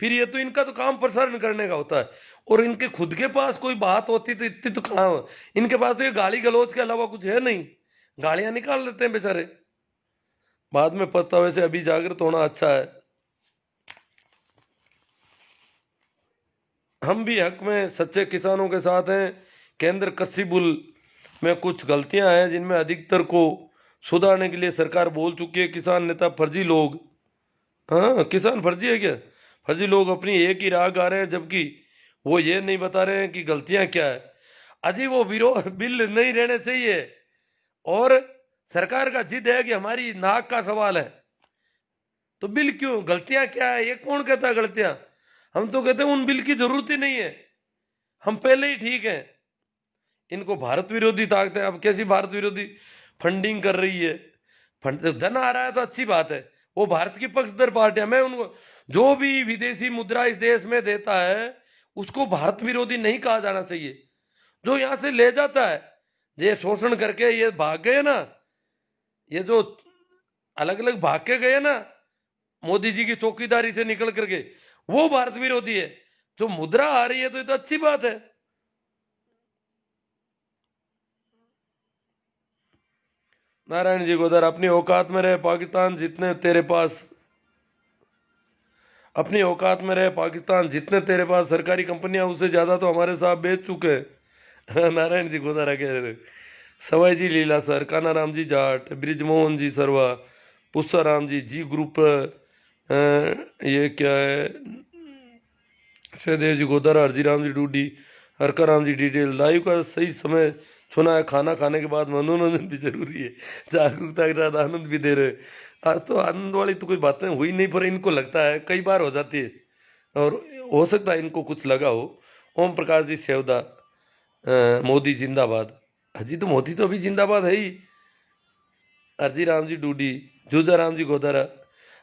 फिर ये तो इनका तो काम प्रसारण करने का होता है। और इनके खुद के पास कोई बात होती तो इतनी तो कहाँ, इनके पास तो ये गाली गलौज के अलावा कुछ है नहीं, गालियां निकाल लेते हैं बेचारे। बाद में पछतावे से अभी जागृत होना अच्छा है। हम भी हक में सच्चे किसानों के साथ हैं। केंद्र कृषि बिल में कुछ गलतियां हैं जिनमें अधिकतर को सुधारने के लिए सरकार बोल चुकी है। किसान नेता फर्जी लोग, हाँ किसान फर्जी है क्या? फर्जी लोग अपनी एक ही राह गा रहे हैं, जबकि वो ये नहीं बता रहे हैं कि गलतियां क्या है। अजी वो विरोध बिल नहीं रहने चाहिए, और सरकार का जिद है कि हमारी नाक का सवाल है, तो बिल क्यों? गलतियां क्या है ये कौन कहता है गलतियां? हम तो कहते हैं उन बिल की जरूरत ही नहीं है, हम पहले ही ठीक हैं। इनको भारत विरोधी ताकतें, अब कैसी भारत विरोधी फंडिंग कर रही है, फंड धन आ रहा है तो अच्छी बात है, वो भारत की पक्षधर पार्टियां, मैं उनको, जो भी विदेशी मुद्रा इस देश में देता है उसको भारत विरोधी नहीं कहा जाना चाहिए। जो यहां से ले जाता है, ये शोषण करके ये भाग गए ना, ये जो अलग अलग भाग के गए ना मोदी जी की चौकीदारी से निकल करके, वो भारत विरोधी है। जो मुद्रा आ रही है तो ये तो अच्छी बात है। नारायण जी गोदर, अपनी औकात में रहे पाकिस्तान जितने तेरे पास, अपनी औकात में रहे पाकिस्तान जितने तेरे पास सरकारी कंपनियां उससे ज्यादा तो हमारे साथ बेच चुके हैं। नारायण जी गोदारा कह रहे, सवाई जी लीला सर, काना राम जी जाट, ब्रिजमोहन जी सरवा, पुष्पा राम जी ग्रुप, ये क्या है, सहदेव जी गोदारा, हरजी राम जी डूडी, हरका राम जी डिटेल। लाइव का सही समय चुना है, खाना खाने के बाद मनोरंजन भी जरूरी है, जागरूकता के साथ आनंद भी दे रहे। आज तो आनंद वाली तो कोई बातें हुई नहीं, पर इनको लगता है कई बार हो जाती है, और हो सकता है इनको कुछ लगा हो। ओम प्रकाश जी सेवदा, मोदी जिंदाबाद। अजी तो मोदी तो अभी जिंदाबाद है ही। अर्जी राम जी डूडी, जूजा राम जी गोदारा,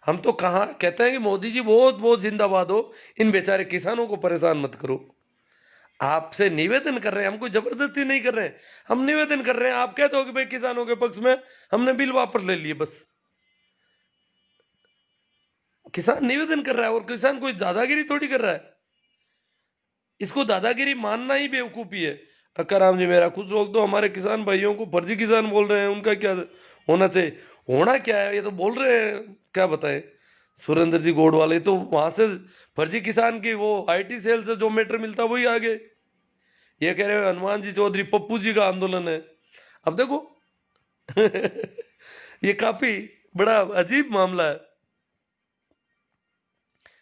हम तो कहाँ कहते हैं कि मोदी जी बहुत बहुत जिंदाबाद हो, इन बेचारे किसानों को परेशान मत करो। आपसे निवेदन कर रहे हैं, हम कोई जबरदस्ती नहीं कर रहे हैं, हम निवेदन कर रहे हैं। आप कहते हो कि भाई किसानों के पक्ष में, हमने बिल वापस ले लिए, बस किसान निवेदन कर रहा है, और किसान कोई दादागिरी थोड़ी कर रहा है। इसको दादागिरी मानना ही बेवकूफी है। अक्काराम जी मेरा, कुछ लोग तो हमारे किसान भाइयों को फर्जी किसान बोल रहे हैं, उनका क्या होना चाहिए? होना क्या है, ये तो बोल रहे हैं, क्या बताएं। सुरेंद्र जी गोड वाले तो वहां से फर्जी किसान की वो आईटी सेल से जो मैटर मिलता वही आगे ये कह रहे हैं हनुमान जी चौधरी पप्पू जी का आंदोलन है। अब देखो ये काफी बड़ा अजीब मामला है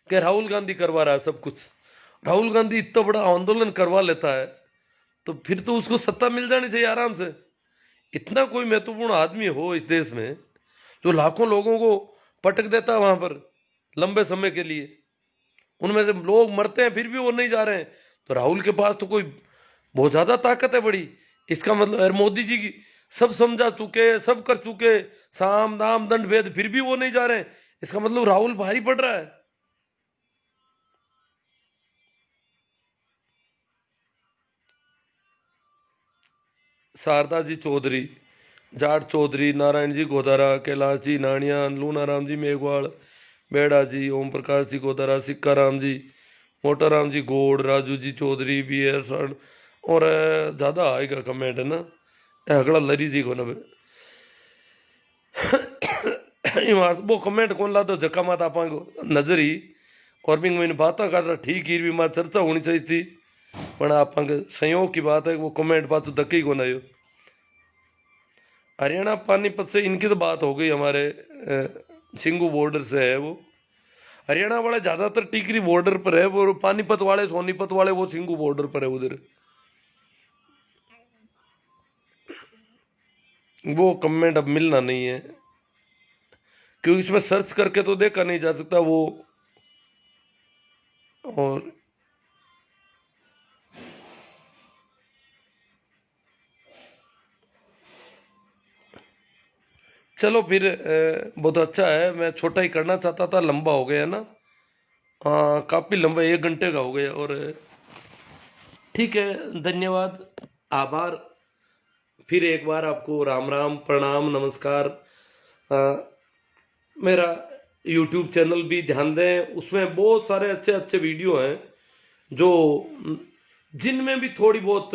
कि राहुल गांधी करवा रहा है सब कुछ। राहुल गांधी इतना बड़ा आंदोलन करवा लेता है तो फिर तो उसको सत्ता मिल जानी चाहिए आराम से। इतना कोई महत्वपूर्ण आदमी हो इस देश में जो लाखों लोगों को पटक देता है वहां पर लंबे समय के लिए, उनमें से लोग मरते हैं फिर भी वो नहीं जा रहे हैं, तो राहुल के पास तो कोई बहुत ज्यादा ताकत है बड़ी। इसका मतलब और मोदी जी की सब समझा चुके, सब कर चुके, साम दाम दंड भेद, फिर भी वो नहीं जा रहे हैं, इसका मतलब राहुल भारी पड़ रहा है। शारदा जी चौधरी, जाट चौधरी, नारायण जी गोदारा, कैलाश जी नानिया, लूना राम जी मेघवाल, बेड़ा जी, ओम प्रकाश जी गोदारा, सिक्का राम जी, मोटा राम जी गोड़, Raju ji Chaudhary, B are sir, और ज़्यादा आएगा कमेंट है ना, अगड़ा लरी जी को ना वो कमेंट कौन ला तो जक्का मात आप नजर ही, और भी मैंने बात कर रहा ठीक ही भी मात चर्चा होनी चाहिए थी, पर आप संयोग की बात है वो कमेंट बात तो धक्के ही को आयो। हरियाणा पानीपत से इनकी तो बात हो गई, हमारे सिंगू बॉर्डर से है वो। हरियाणा वाले ज्यादातर टिकरी बॉर्डर पर है, वो पानीपत वाले सोनीपत वाले वो सिंगू बॉर्डर पर है उधर। वो कमेंट अब मिलना नहीं है क्योंकि इसमें सर्च करके तो देखा नहीं जा सकता वो। और चलो फिर बहुत अच्छा है, मैं छोटा ही करना चाहता था, लंबा हो गया ना, हाँ काफी लंबा 1 घंटे का हो गया। और ठीक है, धन्यवाद, आभार, फिर एक बार आपको राम राम प्रणाम नमस्कार। मेरा YouTube चैनल भी ध्यान दें, उसमें बहुत सारे अच्छे अच्छे वीडियो हैं जो जिनमें भी थोड़ी बहुत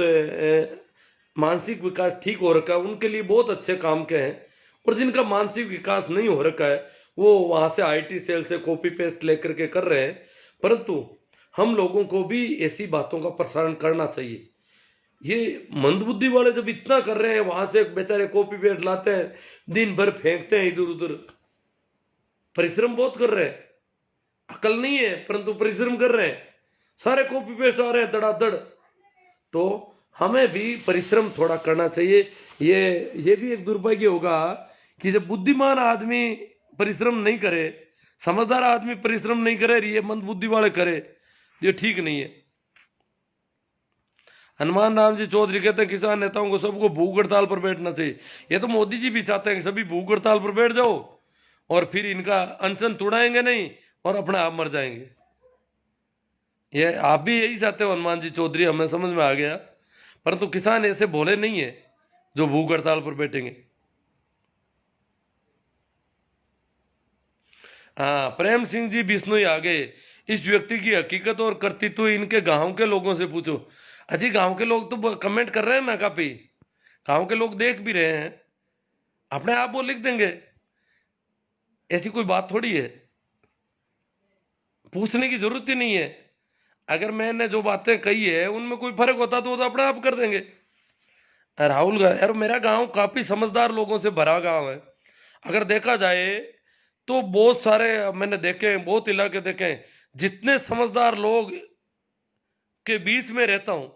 मानसिक विकास ठीक हो रखा है उनके लिए बहुत अच्छे काम के हैं, और जिनका मानसिक विकास नहीं हो रखा है वो वहां से आईटी सेल से कॉपी पेस्ट लेकर के कर रहे हैं। परंतु हम लोगों को भी ऐसी बातों का प्रसारण करना चाहिए। ये मंदबुद्धि वाले जब इतना कर रहे हैं, वहां से बेचारे कॉपी पेस्ट लाते हैं, दिन भर फेंकते हैं इधर उधर, परिश्रम बहुत कर रहे हैं, अकल नहीं है परंतु परिश्रम कर रहे हैं, सारे कॉपी पेस्ट आ रहे हैं धड़ाधड़। तो हमें भी परिश्रम थोड़ा करना चाहिए। ये भी एक दुर्भाग्य होगा कि जब बुद्धिमान आदमी परिश्रम नहीं करे, समझदार आदमी परिश्रम नहीं करे, ये मंदबुद्धि वाले करे, ये ठीक नहीं है। हनुमान राम जी चौधरी कहते हैं किसान नेताओं को सबको भूख हड़ताल पर बैठना चाहिए। ये तो मोदी जी भी चाहते हैं कि सभी भूख हड़ताल पर बैठ जाओ और फिर इनका अनशन तुड़ाएंगे नहीं और अपने आप मर जाएंगे। ये आप भी यही चाहते हो हनुमान जी चौधरी, हमें समझ में आ गया, परंतु किसान ऐसे भोले नहीं है जो भूख हड़ताल पर बैठेंगे। हाँ, प्रेम सिंह जी बिश्नोई आ गए। इस व्यक्ति की हकीकत और कर्तृत्व इनके गांव के लोगों से पूछो। अजी गांव के लोग तो कमेंट कर रहे हैं ना, काफी गांव के लोग देख भी रहे हैं, अपने आप वो लिख देंगे। ऐसी कोई बात थोड़ी है, पूछने की जरूरत ही नहीं है। अगर मैंने जो बातें कही है उनमें कोई फर्क होता तो वो तो अपने आप कर देंगे। राहुल यार, मेरा गांव काफी समझदार लोगों से भरा गांव है। अगर देखा जाए तो बहुत सारे मैंने देखे हैं, बहुत इलाके देखे हैं, जितने समझदार लोग के बीच में रहता हूं,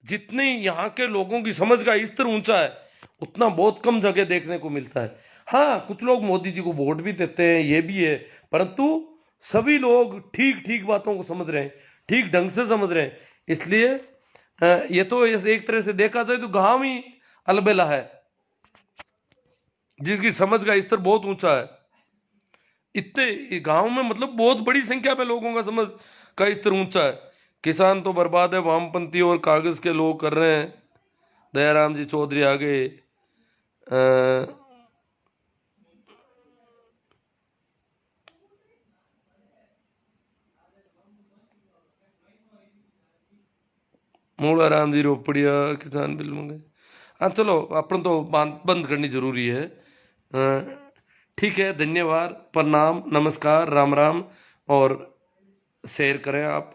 जितनी यहाँ के लोगों की समझ का स्तर ऊंचा है, उतना बहुत कम जगह देखने को मिलता है। हाँ, कुछ लोग मोदी जी को वोट भी देते हैं, ये भी है, परंतु सभी लोग ठीक ठीक बातों को समझ रहे हैं, ठीक ढंग से समझ रहे हैं। इसलिए ये तो एक तरह से देखा जाए तो गांव ही अलबेला है, जिसकी समझ का स्तर बहुत ऊंचा है। इतने गांव में मतलब बहुत बड़ी संख्या में लोगों का समझ का स्तर ऊंचा है। किसान तो बर्बाद है, वामपंथी और कागज के लोग कर रहे हैं। दयाराम जी चौधरी आगे मूलाराम जी रोपड़िया किसान बिल मंगे। हाँ चलो, अपन तो बंद करनी जरूरी है। ठीक है, धन्यवाद, प्रणाम, नमस्कार, राम राम, और शेयर करें आप।